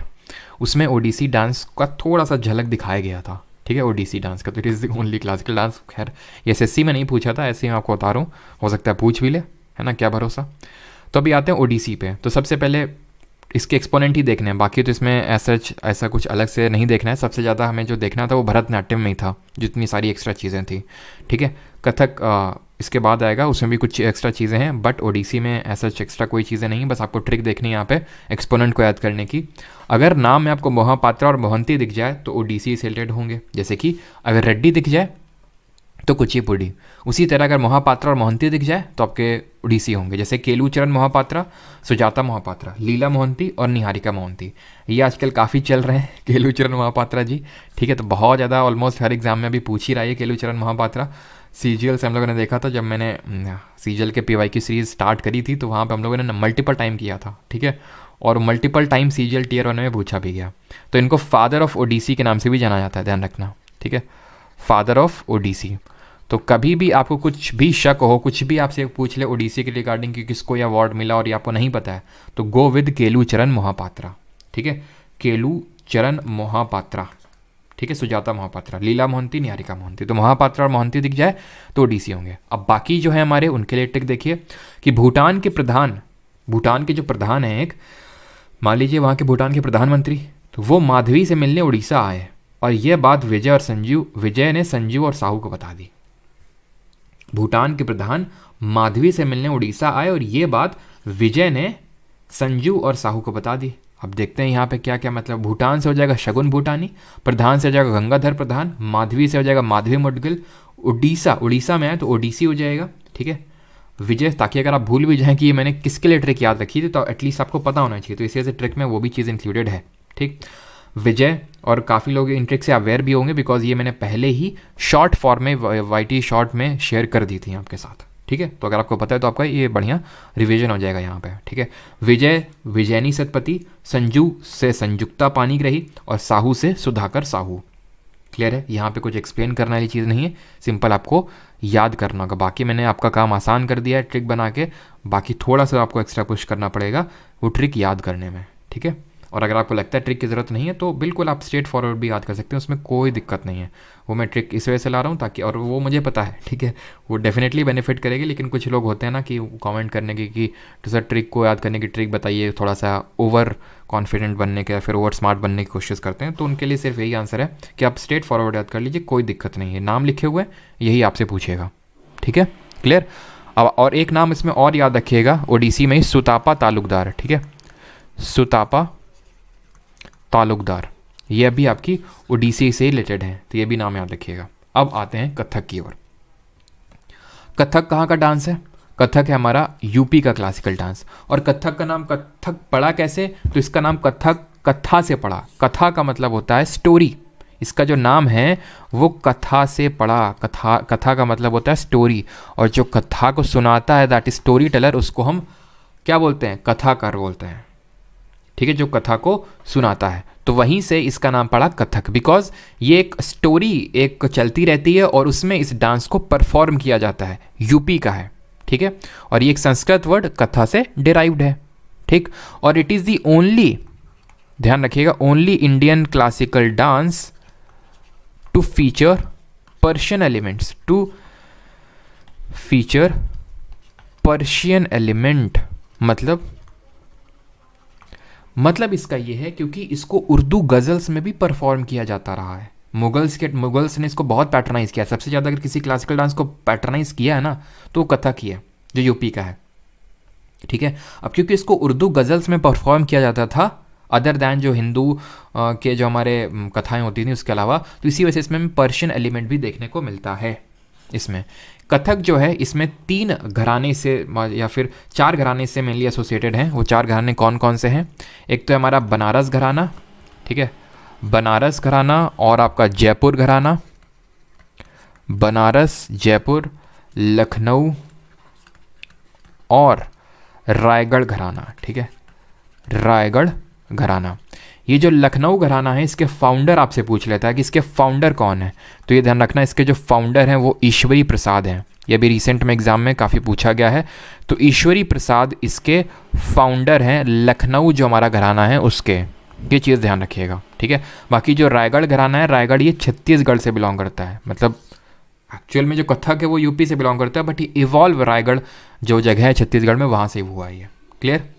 उसमें ओडिसी डांस का थोड़ा सा झलक दिखाया गया था। ठीक है, ओडिसी डांस का। तो it is the only classical dance. खैर ये एसएससी में नहीं पूछा था, ऐसे ही मैं आपको बता रहा हूँ, हो सकता है पूछ भी ले, है ना, क्या भरोसा। तो अभी आते हैं ओडिसी पे। तो सबसे पहले इसके एक्सपोनेंट ही देखने हैं, बाकी तो इसमें ऐसा कुछ अलग से नहीं देखना है। सबसे ज़्यादा हमें जो देखना था वो भरतनाट्यम में ही था, जितनी सारी एक्स्ट्रा चीज़ें थी। ठीक है, कथक इसके बाद आएगा, उसमें भी कुछ एक्स्ट्रा चीज़ें हैं, बट ओडिसी में ऐसा एक्स्ट्रा कोई चीज़ें नहीं। बस आपको ट्रिक देखनी है यहाँ पे एक्सपोनेंट को याद करने की। अगर नाम में आपको मोहापात्रा और मोहंती दिख जाए तो ओडिसी से रिलेटेड होंगे। जैसे कि अगर रेड्डी दिख जाए तो कुचिपुड़ी, उसी तरह अगर मोहापात्रा और मोहंती दिख जाए तो आपके उड़ीसी होंगे। जैसे केलूचरण मोहापात्रा, सुजाता मोहापात्रा, लीला मोहंती और निहारिका मोहंती, ये आजकल काफ़ी चल रहे हैं केलूचरण मोहापात्रा जी। ठीक है, तो बहुत ज़्यादा ऑलमोस्ट हर एग्जाम में अभी पूछ ही रहा है केलूचरण मोहापात्रा। सीजीएल से हम लोगों ने देखा था, जब मैंने सीजीएल के पीवाई की सीरीज स्टार्ट करी थी तो वहाँ पर हम लोगों ने मल्टीपल टाइम किया था। ठीक है, और मल्टीपल टाइम सीजीएल टियर 1 में पूछा भी गया। तो इनको फादर ऑफ ओडिसी के नाम से भी जाना जाता है, ध्यान रखना। ठीक है, फादर ऑफ ओडिसी। तो कभी भी आपको कुछ भी शक हो, कुछ भी आपसे पूछ ले ओडिसी के रिगार्डिंग कि किसको यह अवार्ड मिला और ये आपको नहीं पता है, तो गो विद केलूचरण मोहापात्रा। ठीक है, केलूचरण मोहापात्रा। ठीक है, सुजाता महापात्रा, लीला मोहंती, निहारिका मोहंती। तो महापात्रा और मोहंती दिख जाए तो ओडिसी होंगे। अब बाकी जो है हमारे उनके लिए ट्रिक देखिए कि भूटान के जो प्रधान हैं एक, मान लीजिए वहाँ के भूटान के प्रधानमंत्री, तो वो माधवी से मिलने उड़ीसा आए और ये बात विजय ने संजू और साहू को बता दी। भूटान के प्रधान माधवी से मिलने उड़ीसा आए और ये बात विजय ने संजू और साहू को बता दी। अब देखते हैं यहाँ पे क्या क्या मतलब। भूटान से हो जाएगा शगुन भूटानी, प्रधान से हो जाएगा गंगाधर प्रधान, माधवी से हो जाएगा माधवी मुडगिल, उड़ीसा में आए तो ओडिसी हो जाएगा। ठीक है, विजय, ताकि अगर आप भूल भी जाएं कि ये मैंने किसके लिए ट्रिक याद रखी थी तो एटलीस्ट आपको पता होना चाहिए, तो इसी वजह से ट्रिक में वो भी चीज़ इंक्लूडेड है। ठीक, विजय और काफ़ी लोग इन ट्रिक से अवेयर भी होंगे बिकॉज ये मैंने पहले ही शॉर्ट फॉर्म में YT शॉर्ट में शेयर कर दी थी आपके साथ। ठीक है, तो अगर आपको पता है तो आपका ये बढ़िया रिवीजन हो जाएगा यहाँ पे। ठीक है, विजयनी सतपति, संजू से संयुक्ता पानीग्राही और साहू से सुधाकर साहू। क्लियर है, यहाँ पे कुछ एक्सप्लेन करने वाली चीज़ नहीं है, सिंपल आपको याद करना होगा। बाकी मैंने आपका काम आसान कर दिया है ट्रिक बना के, बाकी थोड़ा सा आपको एक्स्ट्रा पुश करना पड़ेगा वो ट्रिक याद करने में। ठीक है, और अगर आपको लगता है ट्रिक की ज़रूरत नहीं है तो बिल्कुल आप स्ट्रेट फॉरवर्ड भी याद कर सकते हैं, उसमें कोई दिक्कत नहीं है। वो मैं ट्रिक इस वजह से ला रहा हूँ ताकि, और वो मुझे पता है, ठीक है, वो डेफिनेटली बेनिफिट करेगी। लेकिन कुछ लोग होते हैं ना कि कमेंट करने की कि तो सर ट्रिक को याद करने की ट्रिक बताइए, थोड़ा सा ओवर कॉन्फिडेंट बनने के या फिर ओवर स्मार्ट बनने की कोशिश करते हैं, तो उनके लिए सिर्फ यही आंसर है कि आप स्ट्रेट फॉरवर्ड याद कर लीजिए, कोई दिक्कत नहीं है। नाम लिखे हुए यही आपसे पूछेगा। ठीक है, क्लियर। अब और एक नाम इसमें और याद रखिएगा, ओडिसी में ही सुतापा तालुकदार। ठीक है, सुतापा तालुकदार, ये अभी आपकी ओडिसी से रिलेटेड है, तो ये भी नाम याद रखिएगा। अब आते हैं कथक की ओर। कथक कहाँ का डांस है? कथक है हमारा यूपी का क्लासिकल डांस। और कथक का नाम कथक पड़ा कैसे? तो इसका नाम कथक कथा से पड़ा। कथा का मतलब होता है स्टोरी, इसका जो नाम है वो कथा से पड़ा। कथा का मतलब होता है स्टोरी, और जो कथा को सुनाता है दैट स्टोरी टेलर, उसको हम क्या बोलते हैं? कथाकार बोलते हैं। ठीक है, जो कथा को सुनाता है, तो वहीं से इसका नाम पड़ा कथक, बिकॉज ये एक स्टोरी एक चलती रहती है और उसमें इस डांस को परफॉर्म किया जाता है। यूपी का है, ठीक है, और ये एक संस्कृत वर्ड कथा से डिराइव्ड है। ठीक, और इट इज़ दी ओनली, ध्यान रखिएगा, only Indian classical dance to feature Persian elements, to feature Persian element. मतलब इसका ये है क्योंकि इसको उर्दू गज़ल्स में भी परफॉर्म किया जाता रहा है। मुगल्स ने इसको बहुत पैटर्नाइज किया। सबसे ज़्यादा अगर किसी क्लासिकल डांस को पैटर्नाइज किया है ना तो वो कथक ही है, जो यूपी का है। ठीक है, अब क्योंकि इसको उर्दू गज़ल्स में परफॉर्म किया जाता था अदर दैन जो हिंदू के जो हमारे कथाएं होती थी उसके अलावा, तो इसी वजह से इसमें पर्शियन एलिमेंट भी देखने को मिलता है। इसमें कथक जो है इसमें 3 घराने से या फिर 4 घराने से मेनली एसोसिएटेड हैं। वो 4 घराने कौन कौन से हैं? एक तो है हमारा बनारस घराना, ठीक है, बनारस घराना, और आपका जयपुर घराना, बनारस, जयपुर, लखनऊ और रायगढ़ घराना। ठीक है, रायगढ़ घराना। ये जो लखनऊ घराना है इसके फाउंडर आपसे पूछ लेता है कि इसके फाउंडर कौन है, तो ये ध्यान रखना इसके जो फाउंडर हैं वो ईश्वरी प्रसाद हैं। ये भी रिसेंट में एग्जाम में काफ़ी पूछा गया है, तो ईश्वरी प्रसाद इसके फाउंडर हैं, लखनऊ जो हमारा घराना है उसके। ये चीज़ ध्यान रखिएगा। ठीक है, बाकी जो रायगढ़ घराना है, रायगढ़ ये छत्तीसगढ़ से बिलोंग करता है। मतलब एक्चुअल में जो कथक है वो यूपी से बिलोंग करता है, बट ये इवॉल्व रायगढ़ जो जगह है छत्तीसगढ़ में वहाँ से हुआ है ये। क्लियर।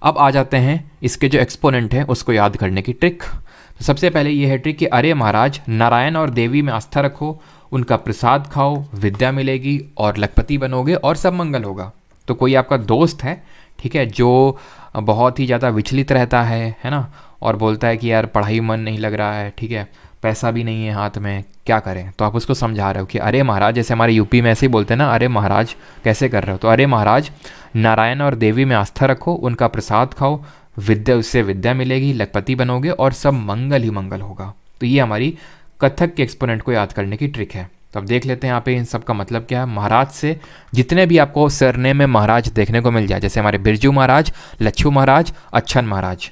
अब आ जाते हैं इसके जो एक्सपोनेंट हैं उसको याद करने की ट्रिक। तो सबसे पहले ये है ट्रिक कि अरे महाराज, नारायण और देवी में आस्था रखो, उनका प्रसाद खाओ, विद्या मिलेगी और लखपति बनोगे और सब मंगल होगा। तो कोई आपका दोस्त है, ठीक है, जो बहुत ही ज़्यादा विचलित रहता है ना, और बोलता है कि यार पढ़ाई मन नहीं लग रहा है, ठीक है, पैसा भी नहीं है हाथ में, क्या करें? तो आप उसको समझा रहे हो कि अरे महाराज, जैसे हमारे यूपी में ऐसे ही बोलते हैं ना, अरे महाराज कैसे कर रहे हो? तो अरे महाराज, नारायण और देवी में आस्था रखो, उनका प्रसाद खाओ, विद्या, उससे विद्या मिलेगी, लखपति बनोगे और सब मंगल ही मंगल होगा। तो ये हमारी कथक के एक्सपोनेंट को याद करने की ट्रिक है। तो अब देख लेते हैं यहाँ पे इन सब का मतलब क्या है। महाराज से जितने भी आपको सरनेम में महाराज देखने को मिल जाए, जैसे हमारे बिरजू महाराज, लच्छू महाराज, अच्छन महाराज,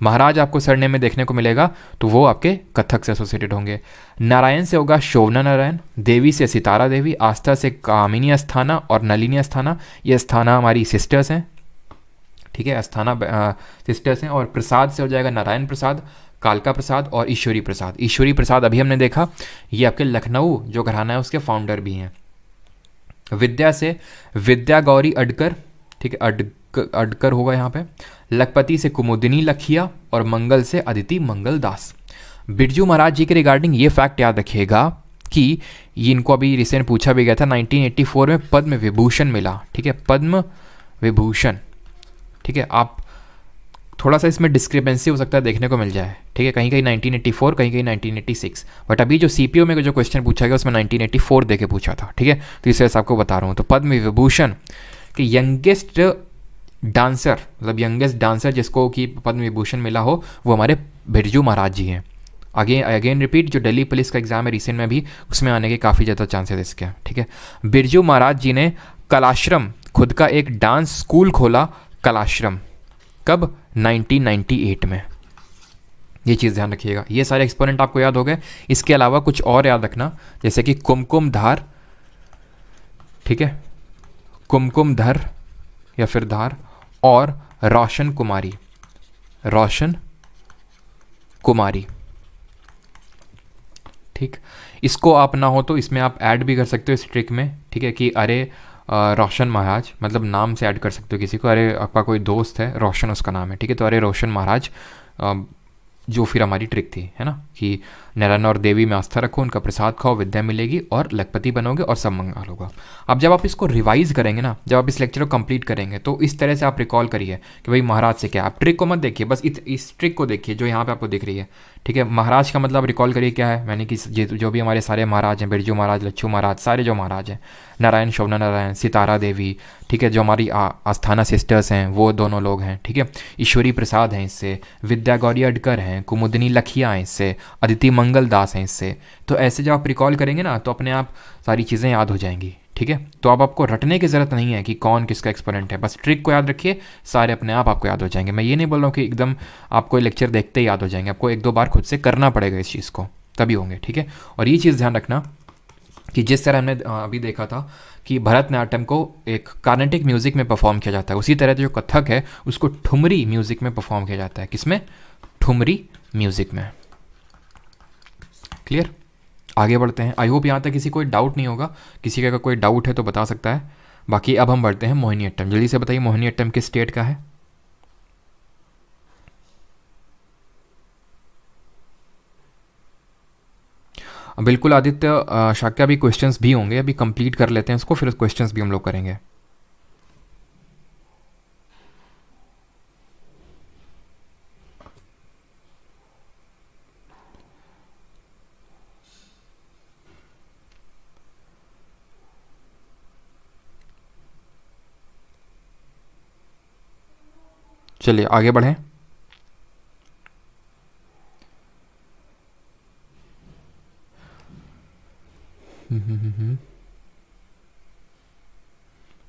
महाराज आपको सरनेम में देखने को मिलेगा तो वो आपके कथक से एसोसिएटेड होंगे। नारायण से होगा शोभना नारायण, देवी से सितारा देवी, आस्था से कामिनी अस्थाना और नलिनी अस्थाना। ये अस्थाना हमारी सिस्टर्स हैं। ठीक है, अस्थाना सिस्टर्स हैं। और प्रसाद से हो जाएगा नारायण प्रसाद, कालका प्रसाद और ईश्वरी प्रसाद। ईश्वरी प्रसाद अभी हमने देखा, ये आपके लखनऊ जो घराना है उसके फाउंडर भी हैं। विद्या से विद्या गौरी अडकर, ठीक है, अडकर होगा यहाँ पे। लखपति से कुमुदिनी लखिया और मंगल से अदिति मंगल दास। बिरजू महाराज जी के रिगार्डिंग ये फैक्ट याद रखिएगा कि ये इनको अभी रिसेंट पूछा भी गया था, 1984 में पद्म विभूषण मिला, ठीक है, पद्म विभूषण, ठीक है। आप थोड़ा सा इसमें डिस्क्रिपेंसी हो सकता है देखने को मिल जाए, ठीक है, कहीं कहीं 1984, कहीं कहीं 1986, बट अभी जो सीपीओ में जो क्वेश्चन पूछा गया उसमें 1984 देके पूछा था, ठीक है। तो इस वजह से आपको बता रहा हूँ। तो पद्म विभूषण के यंगेस्ट डांसर, मतलब यंगेस्ट डांसर जिसको कि पद्म विभूषण मिला हो, वो हमारे बिरजू महाराज जी हैं। अगेन रिपीट, जो दिल्ली पुलिस का एग्जाम है रिसेंट में भी, उसमें आने के काफ़ी ज़्यादा चांसेस इसके, ठीक है। बिरजू महाराज जी ने कलाश्रम, खुद का एक डांस स्कूल खोला, कलाश्रम, कब? 1998 में। ये चीज़ ध्यान रखिएगा। ये सारे एक्सपोनेंट आपको याद हो गए। इसके अलावा कुछ और याद रखना, जैसे कि कुमकुम धार, ठीक है, कुमकुम धर या फिर धार, और रोशन कुमारी, रोशन कुमारी, ठीक। इसको आप ना हो तो इसमें आप ऐड भी कर सकते हो इस ट्रिक में, ठीक है, कि अरे रोशन महाराज, मतलब नाम से ऐड कर सकते हो किसी को। अरे आपका कोई दोस्त है रोशन, उसका नाम है, ठीक है, तो अरे रोशन महाराज, जो फिर हमारी ट्रिक थी, है ना, कि नारायण और देवी में आस्था रखो, उनका प्रसाद खाओ, विद्या मिलेगी और लखपति बनोगे और सब मंगल होगा। अब जब आप इसको रिवाइज करेंगे ना, जब आप इस लेक्चर को कंप्लीट करेंगे, तो इस तरह से आप रिकॉल करिए कि भाई महाराज से क्या। आप ट्रिक को मत देखिए, बस इस ट्रिक को देखिए जो यहाँ पे आपको दिख रही है, ठीक है। महाराज का मतलब रिकॉल करिए क्या है, मैंने कि जो भी हमारे सारे महाराज हैं, बिरजू महाराज, लच्छू महाराज, सारे जो महाराज हैं, नारायण, शोभना नारायण, सितारा देवी, ठीक है, जो हमारी आस्थाना सिस्टर्स हैं वो दोनों लोग हैं, ठीक है। ईश्वरी प्रसाद हैं इससे, विद्या गौरी अडकर हैं, कुमुदिनी लखिया हैं इससे, अदिति मंगल दास हैं इससे। तो ऐसे जब आप रिकॉल करेंगे ना, तो अपने आप सारी चीज़ें याद हो जाएंगी, ठीक है। तो अब आपको रटने की ज़रूरत नहीं है कि कौन किसका एक्सपोनेंट है, बस ट्रिक को याद रखिए, सारे अपने आप आपको याद हो जाएंगे। मैं ये नहीं बोल रहा हूँ कि एकदम आपको लेक्चर देखते ही याद हो जाएंगे, आपको एक दो बार खुद से करना पड़ेगा इस चीज़ को, तभी होंगे, ठीक है। और ये चीज़ ध्यान रखना कि जिस तरह हमने अभी देखा था कि भरतनाट्यम को एक कार्नेटिक म्यूज़िक में परफॉर्म किया जाता है, उसी तरह जो कथक है उसको ठुमरी म्यूज़िक में परफॉर्म किया जाता है। किसमें? ठुमरी म्यूज़िक में। क्लियर? आगे बढ़ते हैं। आई होप यहाँ तक किसी कोई डाउट नहीं होगा। किसी का अगर कोई डाउट है तो बता सकता है। बाकी अब हम बढ़ते हैं मोहिनीअट्टम। जल्दी से बताइए मोहिनीअट्टम किस स्टेट का है? बिल्कुल आदित्य, शाक्या, भी क्वेश्चंस भी होंगे, अभी कंप्लीट कर लेते हैं इसको, फिर क्वेश्चंस भी हम लोग करेंगे। चलिए आगे बढ़ें।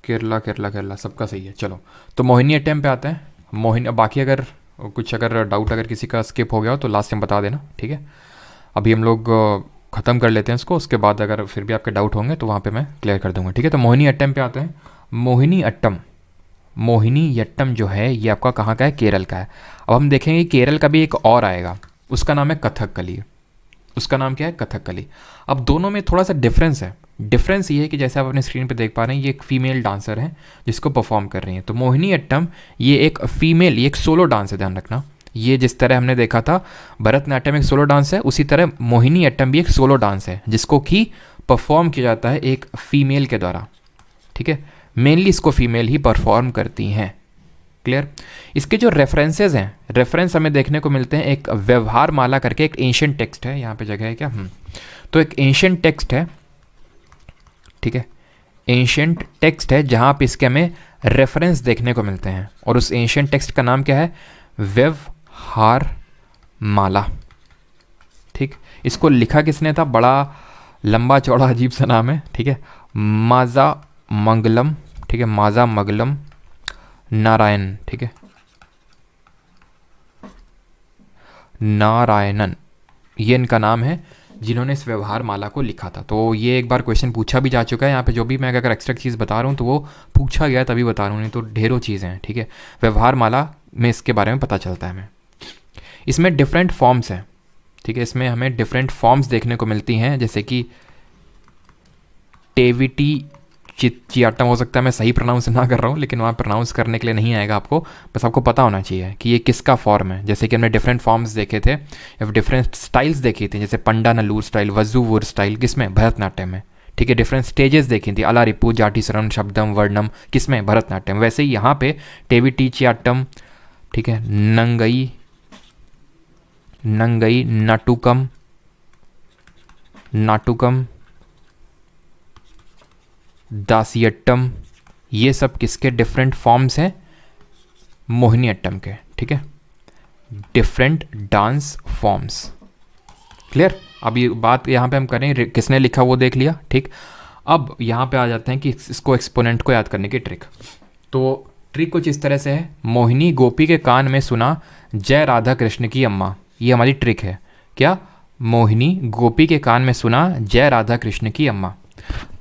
केरला केरला केरला सबका सही है। चलो तो मोहिनीअट्टम पे आते हैं। बाकी अगर डाउट अगर किसी का स्किप हो गया हो तो लास्ट में बता देना, ठीक है। अभी हम लोग ख़त्म कर लेते हैं इसको, उसके बाद अगर फिर भी आपके डाउट होंगे तो वहाँ पे मैं क्लियर कर दूंगा, ठीक है। तो मोहिनीअट्टम पे आते हैं। मोहिनीअट्टम जो है ये आपका कहाँ का है? केरल का है। अब हम देखेंगे केरल का भी एक और आएगा, उसका नाम है कथकली। उसका नाम क्या है? कथकली। अब दोनों में थोड़ा सा डिफरेंस है। डिफरेंस ये है कि जैसे आप अपने स्क्रीन पे देख पा रहे हैं, ये एक फीमेल डांसर है जिसको परफॉर्म कर रही हैं। तो मोहिनीअट्टम ये एक फीमेल, ये एक सोलो डांस है, ध्यान रखना। ये जिस तरह हमने देखा था भरतनाट्यम एक सोलो डांस है, उसी तरह मोहिनीअट्टम भी एक सोलो डांस है जिसको कि परफॉर्म किया जाता है एक फीमेल के द्वारा, ठीक है। मेनली इसको फीमेल ही परफॉर्म करती हैं। क्लियर? इसके जो रेफरेंसेस हैं, रेफरेंस हमें देखने को मिलते हैं। एक व्यवहार माला करके एक एंशिएंट टेक्स्ट है, यहाँ पे जगह है क्या? तो एक एंशिएंट टेक्स्ट है, ठीक है, एंशिएंट टेक्स्ट है जहाँ पे इसके हमें रेफरेंस देखने को मिलते हैं। और उस एंशिएंट टेक्स्ट का नाम क्या है? व्यवहार माला, ठीक। इसको लिखा किसने था? बड़ा लंबा चौड़ा अजीब सा नाम है, ठीक है, माजा मंगलम, ठीक है, माजा मंगलम नारायण, ठीक है, नारायणन, ये इनका नाम है। जिन्होंने इस व्यवहार माला को लिखा था। तो ये एक बार क्वेश्चन पूछा भी जा चुका है यहाँ पे, जो भी मैं अगर एक्स्ट्रा चीज़ बता रहा हूँ तो वो पूछा गया तभी बता रहा हूँ, नहीं तो ढेरों चीज़ें हैं। ठीक है, व्यवहार माला में इसके बारे में पता चलता है हमें। इसमें डिफरेंट फॉर्म्स हैं। ठीक है, इसमें हमें डिफरेंट फॉर्म्स देखने को मिलती हैं, जैसे कि टेविटी चियाटम, हो सकता है मैं सही प्रोनाउंस ना कर रहा हूँ, लेकिन वहाँ प्रोनाउंस करने के लिए नहीं आएगा आपको, बस आपको पता होना चाहिए कि ये किसका फॉर्म है। जैसे कि हमने डिफरेंट फॉर्म्स देखे थे या डिफरेंट स्टाइल्स देखी थी, जैसे पंडा नल्लूर स्टाइल, वज्जुवुर स्टाइल, किसमें, भरतनाट्यम में। ठीक है, डिफरेंट स्टेजेस देखी थी, अलारिपू, जाटिसरम, शब्दम, वर्णम, किसमें, भरतनाट्यम। वैसे ही यहाँ पे टेविटिचियाट्टम, ठीक है, नंगई, नाटुकम, दासियट्टम, ये सब किसके डिफरेंट फॉर्म्स हैं, मोहिनीअट्टम के। ठीक है, डिफरेंट डांस फॉर्म्स। क्लियर। अब ये बात यहाँ पे हम करें किसने लिखा वो देख लिया। ठीक, अब यहाँ पे आ जाते हैं कि इसको एक्सपोनेंट को याद करने की ट्रिक। तो ट्रिक कुछ इस तरह से है, मोहिनी गोपी के कान में सुना जय राधा कृष्ण की अम्मा। ये हमारी ट्रिक है। क्या, मोहिनी गोपी के कान में सुना जय राधा कृष्ण की अम्मा।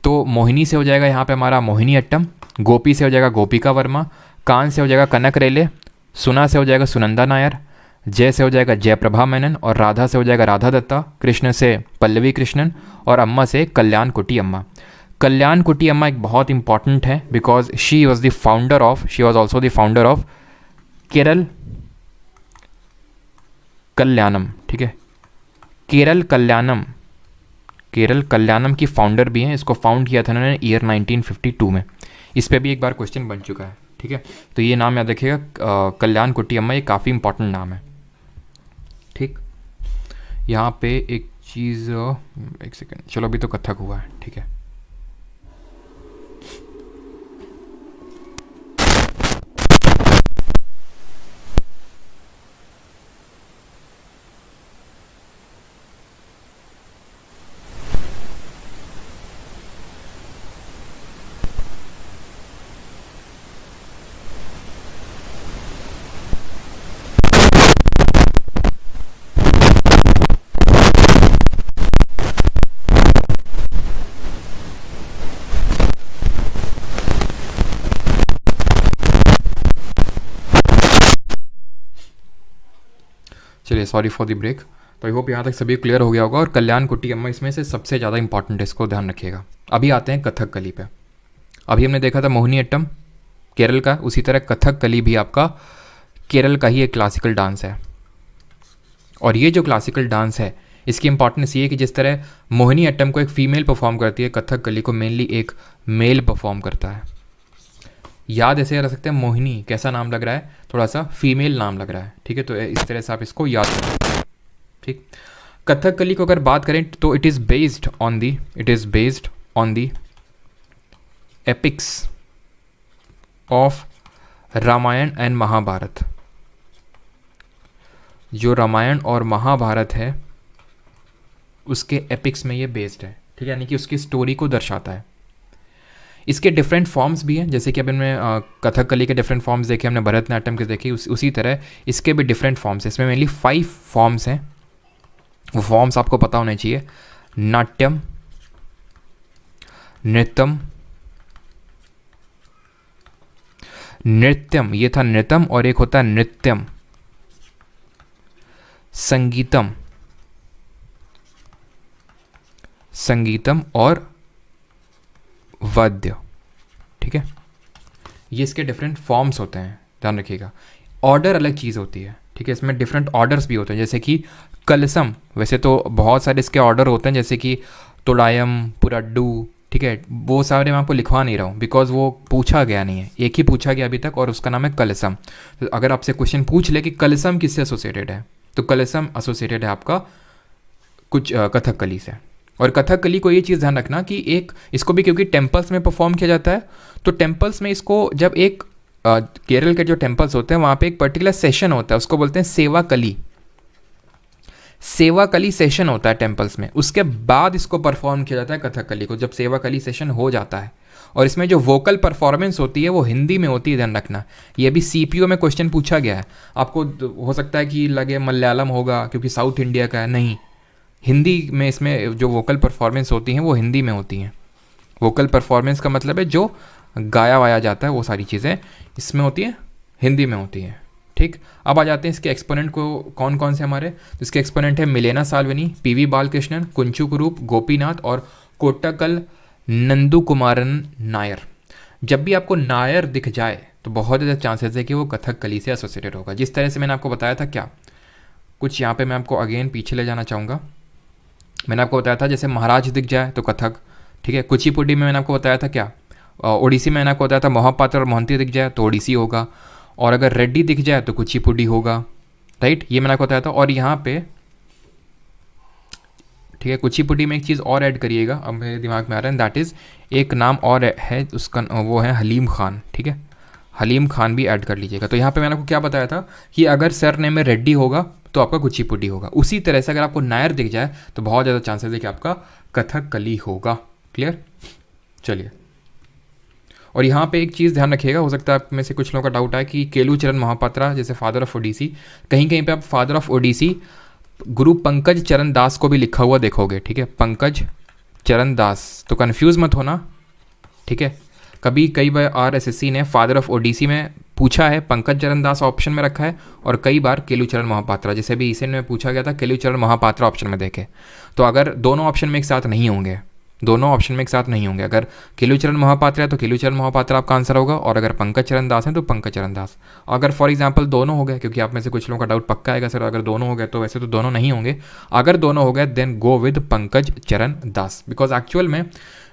तो मोहिनी से हो जाएगा यहाँ पे हमारा मोहिनीअट्टम, गोपी से हो जाएगा गोपिका वर्मा, कान से हो जाएगा कनक रेले, सुना से हो जाएगा सुनंदा नायर, जय से हो जाएगा जयप्रभा मेनन, और राधा से हो जाएगा राधा दत्ता, कृष्ण से पल्लवी कृष्णन, और अम्मा से कल्याण कुटी अम्मा। कल्याण कुटी अम्मा एक बहुत इंपॉर्टेंट है, because she was also the founder of Kerala Kalyanam. ठीक है, केरल कल्याणम की फाउंडर भी हैं। इसको फाउंड किया था उन्होंने ईयर 1952 में। इस पे भी एक बार क्वेश्चन बन चुका है। ठीक है, तो ये नाम याद रखिएगा, कल्याण कुटी अम्मा, ये काफ़ी इंपॉर्टेंट नाम है। ठीक, यहाँ पे एक चीज़, एक सेकेंड, चलो अभी तो कथक हुआ है। ठीक है, चलिए, सॉरी फॉर द ब्रेक। तो आई होप यहाँ तक सभी क्लियर हो गया होगा। और कल्याण कुटी अम्मा इसमें से सबसे ज़्यादा इंपॉर्टेंट है, इसको ध्यान रखिएगा। अभी आते हैं कथकली पे। अभी हमने देखा था मोहिनीअट्टम केरल का, उसी तरह कथकली भी आपका केरल का ही एक क्लासिकल डांस है। और ये जो क्लासिकल डांस है, इसकी इंपॉर्टेंस ये है कि जिस तरह मोहिनीअट्टम को एक फ़ीमेल परफॉर्म करती है, कथकली को मेनली एक मेल परफॉर्म करता है। याद ऐसे रख सकते हैं, मोहिनी कैसा नाम लग रहा है, थोड़ा सा फीमेल नाम लग रहा है। ठीक है, तो इस तरह से आप इसको याद रखें। ठीक, कथकली को अगर बात करें तो it is based on the epics of Ramayana and Mahabharata. जो रामायण और महाभारत है उसके एपिक्स में ये बेस्ड है। ठीक है, यानी कि उसकी स्टोरी को दर्शाता है। इसके डिफरेंट फॉर्म्स भी हैं, जैसे कि अब इनमें कथकली के डिफरेंट फॉर्म्स देखे हमने, भरतनाट्यम के देखे, उसी तरह इसके भी डिफरेंट फॉर्म्स हैं। इसमें मेनली 5 फॉर्म्स हैं। वो फॉर्म्स आपको पता होने चाहिए, नाट्यम, नृत्यम, ये था नृत्यम, और एक होता है नृत्यम, संगीतम और वाद्य। ठीक है, ये इसके डिफरेंट फॉर्म्स होते हैं, ध्यान रखिएगा। ऑर्डर अलग चीज़ होती है। ठीक है, इसमें डिफरेंट ऑर्डर्स भी होते हैं, जैसे कि कलसम, वैसे तो बहुत सारे इसके ऑर्डर होते हैं, जैसे कि तोड़ायम, पुरड्डू। ठीक है, वो सारे मैं आपको लिखवा नहीं रहा हूँ, बिकॉज वो पूछा गया नहीं है, एक ही पूछा गया अभी तक, और उसका नाम है कलसम। तो अगर आपसे क्वेश्चन पूछ ले कि कलसम किससे एसोसिएटेड है, तो कलसम एसोसिएटेड है आपका कुछ कथकली से। और कथकली को ये चीज़ ध्यान रखना कि एक इसको भी क्योंकि टेम्पल्स में परफॉर्म किया जाता है, तो टेम्पल्स में इसको जब एक केरल के जो टेम्पल्स होते हैं वहाँ पे एक पर्टिकुलर सेशन होता है, उसको बोलते हैं सेवाकली सेशन होता है टेम्पल्स में। उसके बाद इसको परफॉर्म किया जाता है कथकली को, जब सेवाकली सेशन हो जाता है। और इसमें जो वोकल परफॉर्मेंस होती है वो हिंदी में होती है, ध्यान रखना। ये भी सीपीओ में क्वेश्चन पूछा गया है। आपको हो सकता है कि लगे मलयालम होगा क्योंकि साउथ इंडिया का है, नहीं, हिंदी में इसमें जो वोकल परफॉर्मेंस होती हैं वो हिंदी में होती हैं। वोकल परफॉर्मेंस का मतलब है जो गाया वाया जाता है वो सारी चीज़ें इसमें होती हैं, हिंदी में होती हैं। ठीक, अब आ जाते हैं इसके एक्सपोनेंट को कौन कौन से हमारे। तो इसके एक्सपोनेंट है मिलेना साल्विनी, पीवी बालकृष्णन, कुंचु कुरूप, गोपीनाथ और कोट्टकल नंदू कुमारन नायर। जब भी आपको नायर दिख जाए तो बहुत ज़्यादा चांसेस है कि वो कथकली से एसोसिएटेड होगा। जिस तरह से मैंने आपको बताया था, क्या कुछ यहाँ पे मैं आपको अगेन पीछे ले जाना चाहूँगा। मैंने आपको बताया था जैसे महाराज दिख जाए तो कथक, ठीक है। कुचिपुड़ी में मैंने आपको बताया था क्या, ओडिसी में मैंने आपको बताया था महापात्र और मोहंती दिख जाए तो ओडिसी होगा, और अगर रेड्डी दिख जाए तो कुचिपुड़ी होगा, राइट। ये मैंने आपको बताया था। और यहाँ पे ठीक है, कुचिपुड़ी में एक चीज़ और ऐड करिएगा, अब मेरे दिमाग में आ रहा है, दैट इज़ एक नाम और है उसका, वो है हलीम खान, ठीक है। हलीम खान भी ऐड कर लीजिएगा। तो यहाँ पे मैंने आपको क्या बताया था कि अगर सर नेम में रेड्डी होगा तो आपका कुचिपुड़ी होगा। उसी तरह से अगर आपको नायर दिख जाए तो बहुत ज़्यादा चांसेस है कि आपका कथकली होगा। क्लियर, चलिए। और यहाँ पे एक चीज़ ध्यान रखिएगा, हो सकता है आप में से कुछ लोगों का डाउट है कि केलू चरण महापात्रा जैसे फादर ऑफ ओडिसी, कहीं कहीं पे आप फादर ऑफ ओडिसी गुरु पंकज चरण दास को भी लिखा हुआ देखोगे, ठीक है, पंकज चरण दास। तो कन्फ्यूज़ मत होना, ठीक है। कभी कई बार RSSC ने फादर ऑफ ओडिसी में पूछा है, पंकज चरण दास ऑप्शन में रखा है, और कई बार केलू चरण महापात्रा, जैसे भी इसे में पूछा गया था केलू चरण महापात्रा ऑप्शन में देखे। तो अगर दोनों ऑप्शन में एक साथ नहीं होंगे, दोनों ऑप्शन में एक साथ नहीं होंगे, अगर केलू चरण महापात्रा है तो केलू चरण महापात्रा आपका आंसर होगा, और अगर पंकज चरण दास है तो पंकज चरण दास। अगर फॉर एग्जांपल दोनों हो गए, क्योंकि आप में से कुछ लोगों का डाउट पक्का आएगा सर अगर दोनों हो गए, तो वैसे तो दोनों नहीं होंगे। अगर दोनों हो गए देन गो विद पंकज चरण दास, बिकॉज एक्चुअल में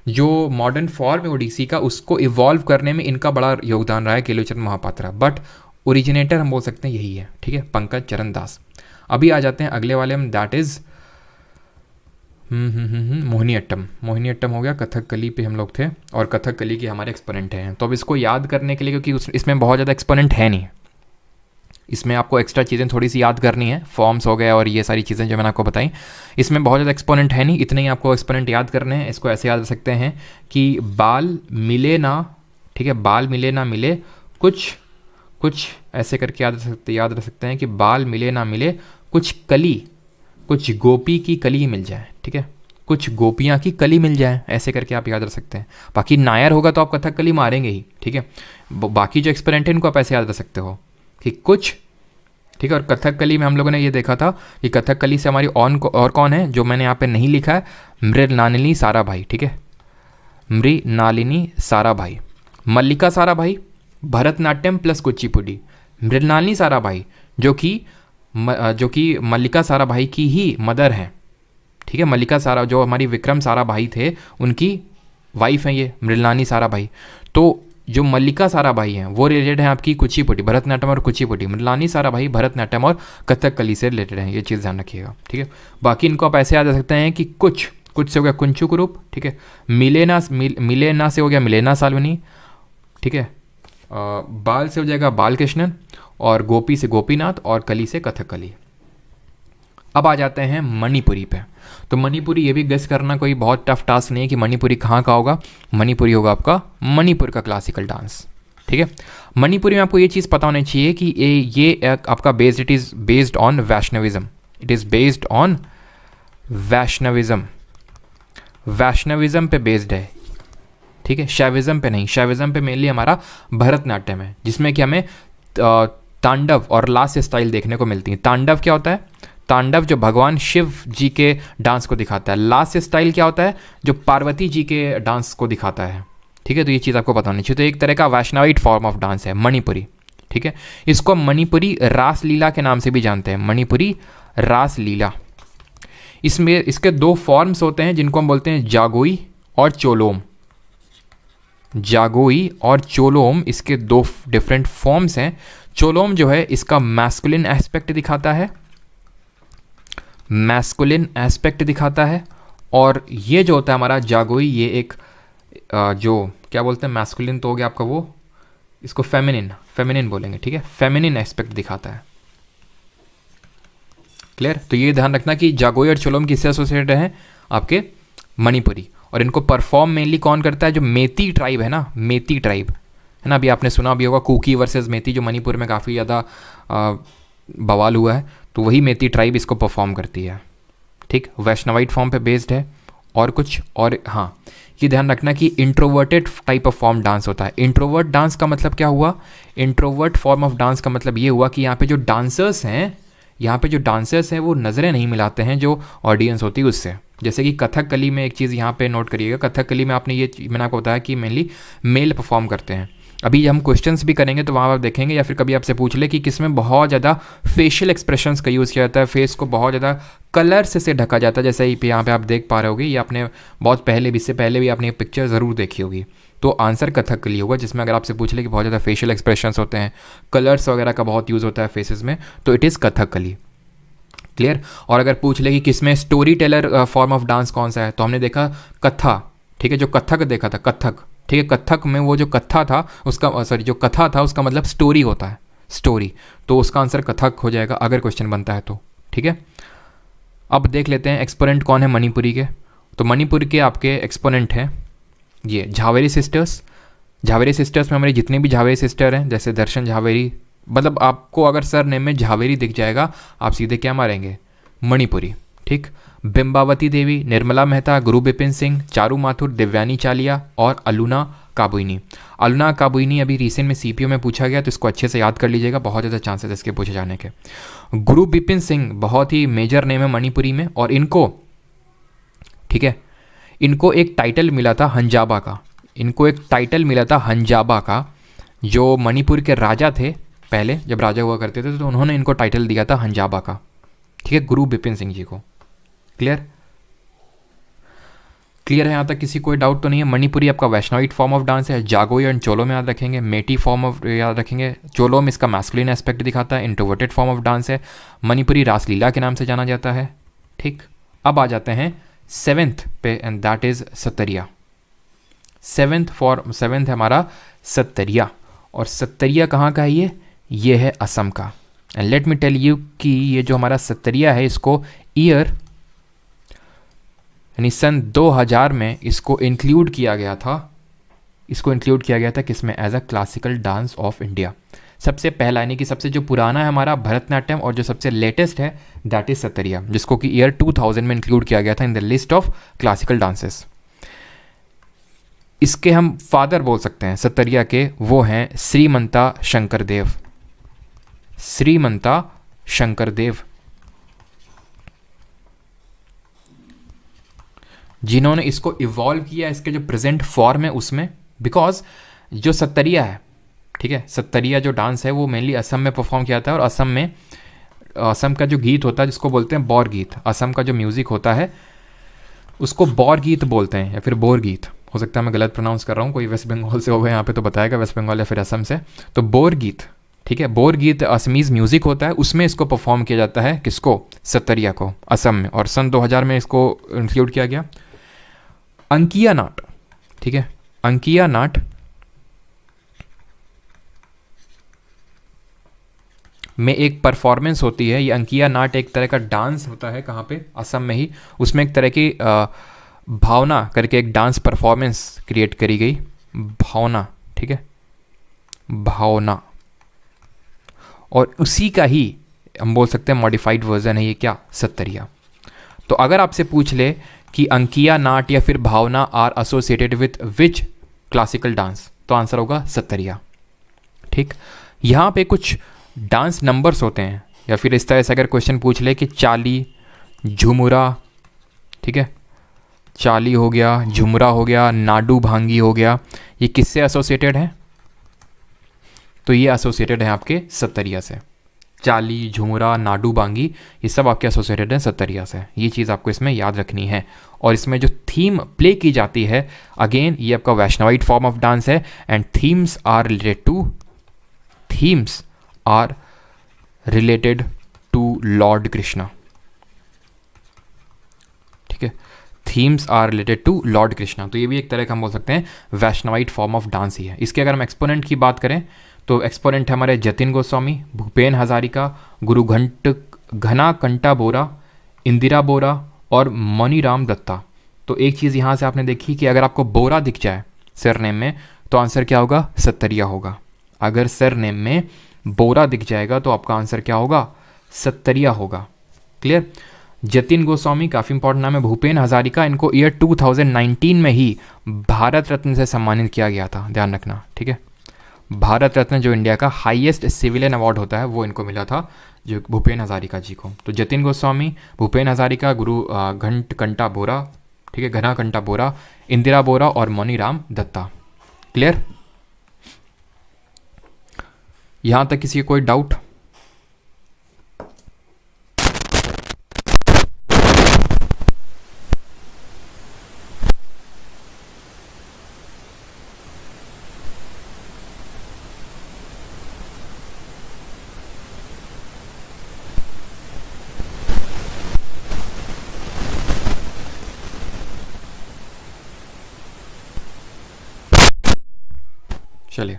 जो मॉडर्न फॉर्म है ओडिसी का उसको इवॉल्व करने में इनका बड़ा योगदान रहा है केलू चरण महापात्रा, बट ओरिजिनेटर हम बोल सकते हैं यही है, ठीक है, पंकज चरण दास। अभी आ जाते हैं अगले वाले में, दैट इज़ मोहिनीअट्टम। मोहिनीअट्टम हो गया, कथकली पे हम लोग थे, और कथकली के हमारे एक्सपोनेंट हैं। तो अब इसको याद करने के लिए, क्योंकि इसमें बहुत ज़्यादा एक्सपोनेंट है नहीं, इसमें आपको एक्स्ट्रा चीज़ें थोड़ी सी याद करनी है, फॉर्म्स हो गए और ये सारी चीज़ें जो मैंने आपको बताई, इसमें बहुत ज़्यादा एक्सपोनेंट है नहीं, इतने ही आपको एक्सपोनेंट याद करने हैं। इसको ऐसे याद रख सकते हैं कि बाल मिले ना, ठीक है, बाल मिले ना मिले कुछ कुछ, ऐसे करके याद रख सकते हैं कि बाल मिले ना मिले कुछ कली, कुछ गोपी की कली मिल जाए, ठीक है, कुछ गोपियाँ की कली मिल जाए, ऐसे करके आप याद रख सकते हैं। बाकी नायर होगा तो आप कथकली मारेंगे ही, ठीक है। बाकी जो एक्सपोनेंट है इनको आप ऐसे याद रख सकते हो कि कुछ, ठीक है। और कथकली में हम लोगों ने ये देखा था कि कथकली से हमारी और कौन है, जो मैंने यहाँ पे नहीं लिखा है, मृणालिनी साराभाई, ठीक है, मृणालिनी साराभाई, मल्लिका साराभाई, भरतनाट्यम प्लस कुचिपुड़ी। मृणालिनी साराभाई जो कि मल्लिका साराभाई की ही मदर हैं, ठीक है। मल्लिका सारा जो हमारी विक्रम साराभाई थे उनकी वाइफ हैं ये मृणालिनी साराभाई। तो जो मल्लिका साराभाई हैं वो रिलेटेड हैं आपकी कुचिपुड़ी, भरतनाट्यम और कुचिपुड़ी। मृणालिनी साराभाई भरतनाट्यम और कथकली से रिलेटेड हैं, ये चीज़ ध्यान रखिएगा, ठीक है। बाकी इनको आप ऐसे याद रख सकते हैं कि कुछ से हो गया कुंचु कुरूप, ठीक है, मिलेना से हो गया मिलेना साल्विनी, ठीक है, बाल से हो जाएगा बालकृष्णन, और गोपी से गोपीनाथ, और कली से कथकली। अब आ जाते हैं मणिपुरी पे। तो मणिपुरी ये भी गेस करना कोई बहुत टफ टास्क नहीं है कि मणिपुरी कहाँ का होगा। मणिपुरी होगा आपका मणिपुर का क्लासिकल डांस, ठीक है। मणिपुरी में आपको ये चीज़ पता होनी चाहिए कि ये आपका it is based on Vaishnavism, it is based on Vaishnavism, Vaishnavism पे बेस्ड है, ठीक है, शैविज्म पे नहीं। शैविज्म पे मेनली हमारा भरतनाट्यम है, जिसमें कि हमें तांडव और लास्य स्टाइल देखने को मिलती है। तांडव क्या होता है, तांडव जो भगवान शिव जी के डांस को दिखाता है। लास्य स्टाइल क्या होता है, जो पार्वती जी के डांस को दिखाता है, ठीक है। तो ये चीज़ आपको पता होनी चाहिए। तो एक तरह का वैष्णवाइट फॉर्म ऑफ डांस है मणिपुरी, ठीक है। इसको मणिपुरी रास लीला के नाम से भी जानते हैं, मणिपुरी रास लीला। इसमें इसके दो फॉर्म्स होते हैं जिनको हम बोलते हैं जागोई और चोलोम। जागोई और चोलोम इसके दो डिफरेंट फॉर्म्स हैं। चोलोम जो है इसका मैस्कुलिन एस्पेक्ट दिखाता है, मैस्कुलिन एस्पेक्ट दिखाता है, और ये जो होता है हमारा जागोई, ये एक जो क्या बोलते हैं मैस्कुलिन तो हो गया आपका वो, इसको फेमिनिन बोलेंगे, ठीक है, फेमिनिन एस्पेक्ट दिखाता है। क्लियर। तो ये ध्यान रखना कि जागोई और चोलोम किससे एसोसिएटेड हैं, आपके मणिपुरी। और इनको परफॉर्म मेनली कौन करता है, जो मेती ट्राइब है ना, मेती ट्राइब है ना, अभी आपने सुना भी होगा कुकी वर्सेस मेती, जो मणिपुर में काफ़ी ज़्यादा बवाल हुआ है, तो वही मेती ट्राइब इसको परफॉर्म करती है। ठीक, वैष्णवाइट फॉर्म पे बेस्ड है। और कुछ और, हाँ ये ध्यान रखना कि introverted type of form dance होता है। इंट्रोवर्ट डांस का मतलब क्या हुआ, इंट्रोवर्ट फॉर्म ऑफ डांस का मतलब ये हुआ कि यहाँ पे जो डांसर्स हैं वो नज़रें नहीं मिलाते हैं जो ऑडियंस होती है उससे। जैसे कि कथकली में एक चीज़ यहाँ पे नोट करिएगा, कथकली में मैंने आपको बताया कि मेनली मेल परफॉर्म करते हैं। अभी हम क्वेश्चंस भी करेंगे तो वहाँ आप देखेंगे, या फिर कभी आपसे पूछ ले कि किसमें बहुत ज़्यादा फेशियल एक्सप्रेशंस का यूज़ किया जाता है, फेस को बहुत ज़्यादा कलर से ढका जाता है। जैसे यहाँ पे आप देख पा रहे होगे, ये आपने बहुत पहले भी, इससे पहले भी आपने ये पिक्चर ज़रूर देखी होगी। तो आंसर कथकली होगा, जिसमें अगर आपसे पूछ ले कि बहुत ज़्यादा फेशियल एक्सप्रेशंस होते हैं, कलर्स वगैरह का बहुत यूज़ होता है फेसेस में, तो इट इज़ कथकली। क्लियर। और अगर पूछ ले कि किसमें story teller form of dance कौन सा है, तो हमने देखा कथा, ठीक है, जो कथक देखा था, कथक, ठीक है, कथक में वो जो कथा था उसका, सॉरी जो कथा था उसका मतलब स्टोरी होता है, स्टोरी, तो उसका आंसर कथक हो जाएगा अगर क्वेश्चन बनता है तो। ठीक है, अब देख लेते हैं एक्सपोनेंट कौन है मणिपुरी के। तो मणिपुर के आपके एक्सपोनेंट हैं ये झावेरी सिस्टर्स। झावेरी सिस्टर्स में हमारे जितने भी झावेरी सिस्टर हैं, जैसे दर्शन झावेरी, मतलब आपको अगर सर नेम में झावेरी दिख जाएगा आप सीधे क्या मारेंगे, मणिपुरी। ठीक, बिंबावती देवी, निर्मला मेहता, गुरु बिपिन सिंह, चारू माथुर, दिव्यानी चालिया और अलुना काबुइनी। अलुना काबुइनी अभी रिसेंट में सीपीओ में पूछा गया, तो इसको अच्छे से याद कर लीजिएगा, बहुत ज़्यादा चांसेस इसके पूछे जाने के। गुरु बिपिन सिंह बहुत ही मेजर नेम है मणिपुरी में, और इनको, ठीक है, इनको एक टाइटल मिला था हंजाबा का, इनको एक टाइटल मिला था हंजाबा का, जो मणिपुर के राजा थे पहले, जब राजा हुआ करते थे तो उन्होंने इनको टाइटल दिया था हंजाबा का। ठीक है, गुरु बिपिन सिंह जी को। क्लियर, क्लियर है यहाँ तक, किसी कोई डाउट तो नहीं है। मणिपुरी आपका वैष्णवाइट फॉर्म ऑफ डांस है। जागोई एंड चोलो में याद रखेंगे, मेटी फॉर्म ऑफ याद रखेंगे। चोलो में इसका मैस्कुलिन एस्पेक्ट दिखाता है, इंट्रोवर्टेड फॉर्म ऑफ डांस है। मणिपुरी रासलीला के नाम से जाना जाता है। ठीक, अब आ जाते हैं 7th पे, एंड दैट इज सत्तरिया। 7th है हमारा सत्तरिया, और सत्तरिया कहाँ का है ये है असम का। And let me tell you कि ये जो हमारा सत्तरिया है, इसको ईयर यानी सन 2000 में इसको इंक्लूड किया गया था। इसको इंक्लूड किया गया था किसमें, as a classical dance of India. सबसे पहला यानी कि सबसे जो पुराना है हमारा भरतनाट्यम, और जो सबसे लेटेस्ट है दैट इज सत्तरिया, जिसको कि ईयर 2000 में इंक्लूड किया गया था in the list of classical dances. इसके हम फादर बोल सकते हैं सत्तरिया के, वो हैं श्रीमंता शंकरदेव। श्रीमंता शंकरदेव, जिन्होंने इसको इवॉल्व किया, इसके जो प्रेजेंट फॉर्म है उसमें। बिकॉज जो सत्तरिया है, ठीक है, सत्तरिया जो डांस है वो मेनली असम में परफॉर्म किया था, और असम में, असम का जो गीत होता है जिसको बोलते हैं बौर गीत, असम का जो म्यूज़िक होता है उसको बौर गीत बोलते हैं, या फिर बोर गीत। हो सकता है मैं गलत प्रोनाउंस कर रहा हूँ, कोई वेस्ट बंगाल से होगा यहाँ पे तो बताएगा, वेस्ट बंगाल या फिर असम से। तो बोर गीत, ठीक है, बोर गीत असमीज़ म्यूज़िक होता है, उसमें इसको परफॉर्म किया जाता है, किसको, सत्तरिया को, असम में। और सन 2000 में इसको इंक्लूड किया गया। अंकिया नाट, ठीक है, अंकिया नाट में एक परफॉर्मेंस होती है। ये अंकिया नाट एक तरह का डांस होता है, कहाँ पे, असम में ही। उसमें एक तरह की भावना करके एक डांस परफॉर्मेंस क्रिएट करी गई, भावना, ठीक है, भावना, और उसी का ही हम बोल सकते हैं मॉडिफाइड वर्जन है ये क्या, सत्तरिया। तो अगर आपसे पूछ ले कि अंकिया नाट या फिर Bhavana are associated with which classical dance, तो आंसर होगा सत्तरिया। ठीक, यहाँ पे कुछ डांस नंबर्स होते हैं, या फिर इस तरह से अगर क्वेश्चन पूछ ले कि चाली, झुमुरा, ठीक है, चाली हो गया, झुमरा हो गया, नाडू भांगी हो गया, ये किससे एसोसिएटेड है, तो ये एसोसिएटेड है आपके सत्तरिया से। चाली, झुमरा, नाडू बांगी, ये सब आपके एसोसिएटेड हैं सत्तरिया से। ये चीज़ आपको इसमें याद रखनी है। और इसमें जो थीम प्ले की जाती है, अगेन ये आपका वैष्णवाइट फॉर्म ऑफ डांस है, and themes are related to Lord Krishna. ठीक है, themes are related to Lord Krishna. तो ये भी एक तरह का हम बोल सकते हैं वैष्णवाइट फॉर्म ऑफ डांस ही है। इसके अगर हम एक्सपोनेंट की बात करें तो एक्सपोनेंट है हमारे जतिन गोस्वामी, भूपेन हजारिका, गुरु घना कंटा बोरा, इंदिरा बोरा और मणिराम दत्ता। तो एक चीज़ यहाँ से आपने देखी कि अगर आपको बोरा दिख जाए सरनेम में तो आंसर क्या होगा, सत्तरिया होगा। अगर सरनेम में बोरा दिख जाएगा तो आपका आंसर क्या होगा, सत्तरिया होगा। क्लियर। जतिन गोस्वामी, काफ़ी इंपॉर्टेंट नाम है। भूपेन हजारिका, इनको ईयर 2019 में ही भारत रत्न से सम्मानित किया गया था, ध्यान रखना, ठीक है। भारत रत्न जो इंडिया का हाईएस्ट सिविलियन अवार्ड होता है वो इनको मिला था, जो भूपेन हजारिका जी को। तो जतिन गोस्वामी, भूपेन हजारिका, गुरु घंटा बोरा, ठीक है, घना कंटा बोरा, इंदिरा बोरा और मनीराम दत्ता। क्लियर? यहाँ तक किसी का कोई डाउट? चलिए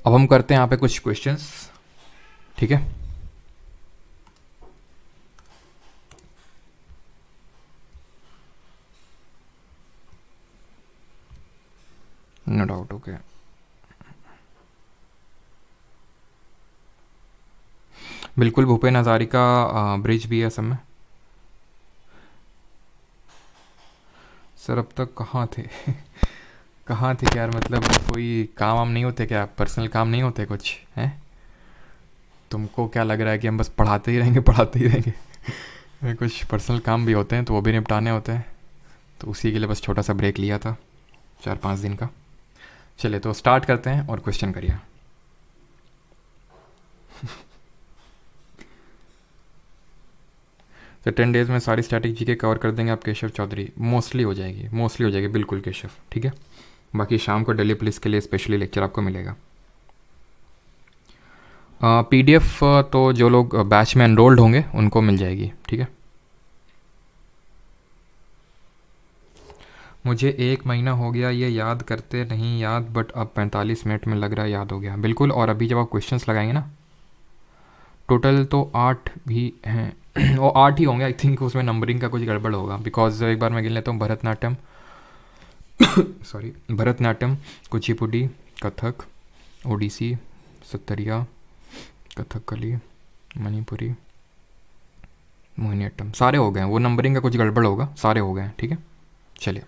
अब हम करते हैं यहाँ पे कुछ क्वेश्चंस, ठीक है। No doubt, okay. बिल्कुल, भूपेन हजारिका ब्रिज भी है सब में। सर अब तक कहाँ थे? कहाँ थे यार? मतलब कोई काम वाम नहीं होते क्या? पर्सनल काम नहीं होते कुछ हैं? तुमको क्या लग रहा है कि हम बस पढ़ाते ही रहेंगे, पढ़ाते ही रहेंगे? कुछ पर्सनल काम भी होते हैं तो वो भी निपटाने होते हैं, तो उसी के लिए बस छोटा सा ब्रेक लिया था 4-5 दिन का। चलिए तो स्टार्ट करते हैं और क्वेश्चन करिए। तो 10 डेज़ में सारी स्टैटिक जीके कवर कर देंगे आप केशव चौधरी? मोस्टली हो जाएगी, मोस्टली हो जाएगी, बिल्कुल केशव, ठीक है। बाकी शाम को दिल्ली पुलिस के लिए स्पेशली लेक्चर आपको मिलेगा। पीडीएफ तो जो लोग बैच में एनरोल्ड होंगे उनको मिल जाएगी, ठीक है। मुझे 1 महीना हो गया ये याद करते नहीं याद, बट अब 45 मिनट में लग रहा है याद हो गया। बिल्कुल, और अभी जब आप क्वेश्चंस लगाएंगे ना, टोटल तो 8 भी हैं वो 8 ही होंगे आई थिंक, उसमें नंबरिंग का कुछ गड़बड़ होगा, बिकॉज एक बार मैं गिन लेता हूँ। भरतनाट्यम सॉरी, भरतनाट्यम, कुचिपुड़ी, कथक, ओडिसी, सत्तरिया, कथकली, मणिपुरी, मोहिनीअट्टम, सारे हो गए हैं। वो नंबरिंग का कुछ गड़बड़ होगा, सारे हो गए हैं, ठीक है। चलिए,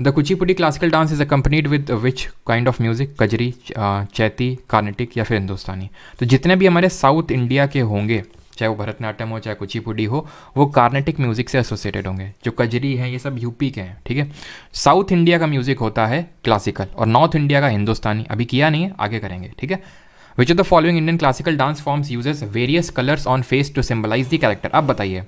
the Kuchipudi classical dance is accompanied with which kind of music? Kajri, Chaiti, Carnatic या फिर हिंदुस्तानी? तो जितने भी हमारे साउथ इंडिया के होंगे, चाहे वो भरतनाट्यम हो चाहे कुचिपुड़ी हो, वो कार्नेटिक म्यूजिक से एसोसिएटेड होंगे। जो कजरी हैं ये सब यूपी के हैं, ठीक है। साउथ इंडिया का म्यूजिक होता है क्लासिकल और नॉर्थ इंडिया का हिंदुस्तानी। अभी किया नहीं है, आगे करेंगे, ठीक है। Which of the following Indian classical dance forms uses various colours on face to symbolise the character? अब बताइए,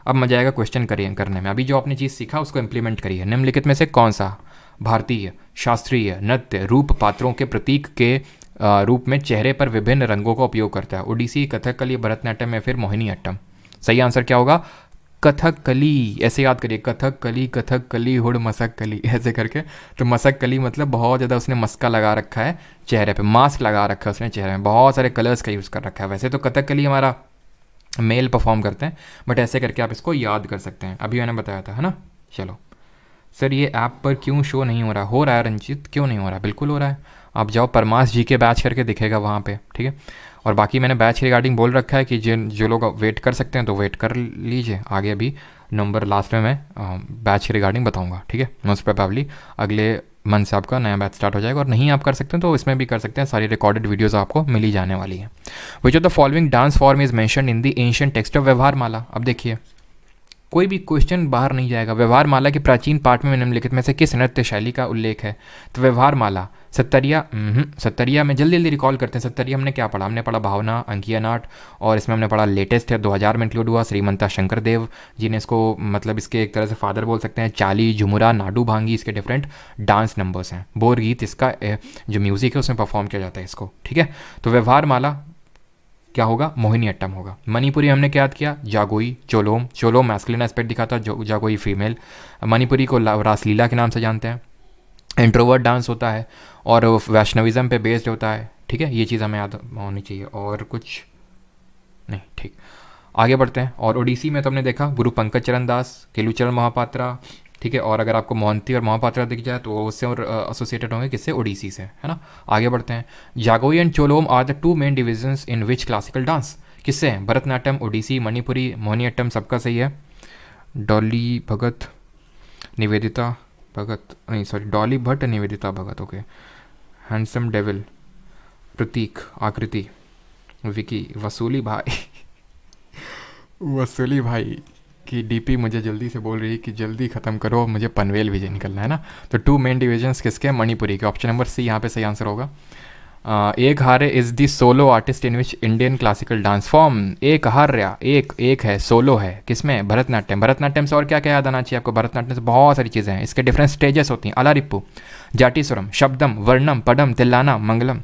अब मजा आएगा क्वेश्चन करिए करने में। अभी जो आपने चीज़ सीखा उसको इंप्लीमेंट करिए। निम्नलिखित में से कौन सा भारतीय शास्त्रीय नृत्य रूप पात्रों के प्रतीक के रूप में चेहरे पर विभिन्न रंगों का उपयोग करता है? ओडिसी, कथकली, भरतनाट्यम या फिर मोहिनीअट्टम? सही आंसर क्या होगा? कथकली। ऐसे याद करिए, कथकली, कथकली, हुड मसकली, ऐसे करके। तो मसकली मतलब बहुत ज़्यादा उसने मस्का लगा रखा है चेहरे पे, मास्क लगा रखा है उसने चेहरे में, बहुत सारे कलर्स का यूज़ कर रखा है। वैसे तो कथकली हमारा मेल परफॉर्म करते हैं, बट ऐसे करके आप इसको याद कर सकते हैं। अभी मैंने बताया था, है ना। चलो सर, ये ऐप पर क्यों शो नहीं हो रहा? हो रहा है रंजीत, क्यों नहीं हो रहा? बिल्कुल हो रहा है। आप जाओ परमास जी के बैच करके दिखेगा वहाँ पे, ठीक है। और बाकी मैंने बैच रिगार्डिंग बोल रखा है कि जो लोग वेट कर सकते हैं तो वेट कर लीजिए। आगे अभी नंबर लास्ट में मैं बैच रिगार्डिंग बताऊँगा, ठीक है। मोस्ट प्रोबेबली अगले मंथ से आपका नया बैच स्टार्ट हो जाएगा। और नहीं आप कर सकते हैं तो इसमें भी कर सकते हैं, सारी रिकॉर्डेड वीडियोस आपको मिल ही जाने वाली है। Which of the following dance form is mentioned in the ancient text of व्यवहार माला? अब देखिए, कोई भी क्वेश्चन बाहर नहीं जाएगा। व्यवहार माला के प्राचीन पाठ में निम्नलिखित में से किस नृत्य शैली का उल्लेख है? तो व्यवहार माला, सत्तरिया, सत्तरिया में जल्दी जल्दी रिकॉल करते हैं। सत्तरिया हमने क्या पढ़ा? हमने पढ़ा भावना, अंकिया नाट, और इसमें हमने पढ़ा लेटेस्ट है 2000 में इंक्लूड हुआ श्रीमंता शंकर देव जी ने इसको, मतलब इसके एक तरह से फादर बोल सकते हैं। चाली, झुमुरा, नाडू भांगी इसके डिफरेंट डांस नंबर्स हैं। बोर गीत इसका जो म्यूज़िक है उसमें परफॉर्म किया जाता है इसको, ठीक है। तो व्यवहार माला क्या होगा? मोहिनीअट्टम होगा। मणिपुरी हमने क्या याद किया? जागोई, चोलोम, चोलोम मैस्कुलिन एस्पेक्ट दिखाता है, जागोई फीमेल। मणिपुरी को रासलीला के नाम से जानते हैं। इंट्रोवर्ट डांस होता है और वैष्णविज्म पे बेस्ड होता है, ठीक है। ये चीज़ हमें याद होनी चाहिए, और कुछ नहीं, ठीक। आगे बढ़ते हैं। और ओडिसी में तो हमने देखा गुरु पंकज चरण दास, केलुचरण महापात्रा, ठीक है। और अगर आपको मोहंती और महापात्रा दिख जाए तो उससे और एसोसिएटेड होंगे किससे? ओडिसी से, है ना। आगे बढ़ते हैं। Jagoi and Cholom are the two main divisions in which classical dance? किससे हैं? भरतनाट्यम, ओडिसी, मणिपुरी, मोहिनीअट्टम, सबका सही है। डॉली भगत, निवेदिता भगत, नहीं सॉरी, डॉली भट्ट, निवेदिता भगत, ओके। हैंडसम डेविल, प्रतीक, आकृति, विकी, वसूली भाई वसूली भाई की डीपी मुझे जल्दी से बोल रही है कि जल्दी ख़त्म करो, मुझे पनवेल विजय निकलना है ना। तो 2 मेन डिविजन्स किसके? मणिपुरी के। ऑप्शन नंबर सी यहाँ पे सही आंसर होगा। एक हारे is the solo artist in which Indian classical dance form. एक हार्या, एक है, सोलो है, किसमें? भरतनाट्यम। भरतनाट्यम से और क्या क्या याद आना चाहिए आपको? भरतनाट्यम से बहुत सारी चीज़ें हैं। इसके डिफरेंट स्टेजेस होती हैं, अलारिप्पू, जाटीस्वरम, शब्दम, वर्णम, पडम, तिल्लाना, मंगलम,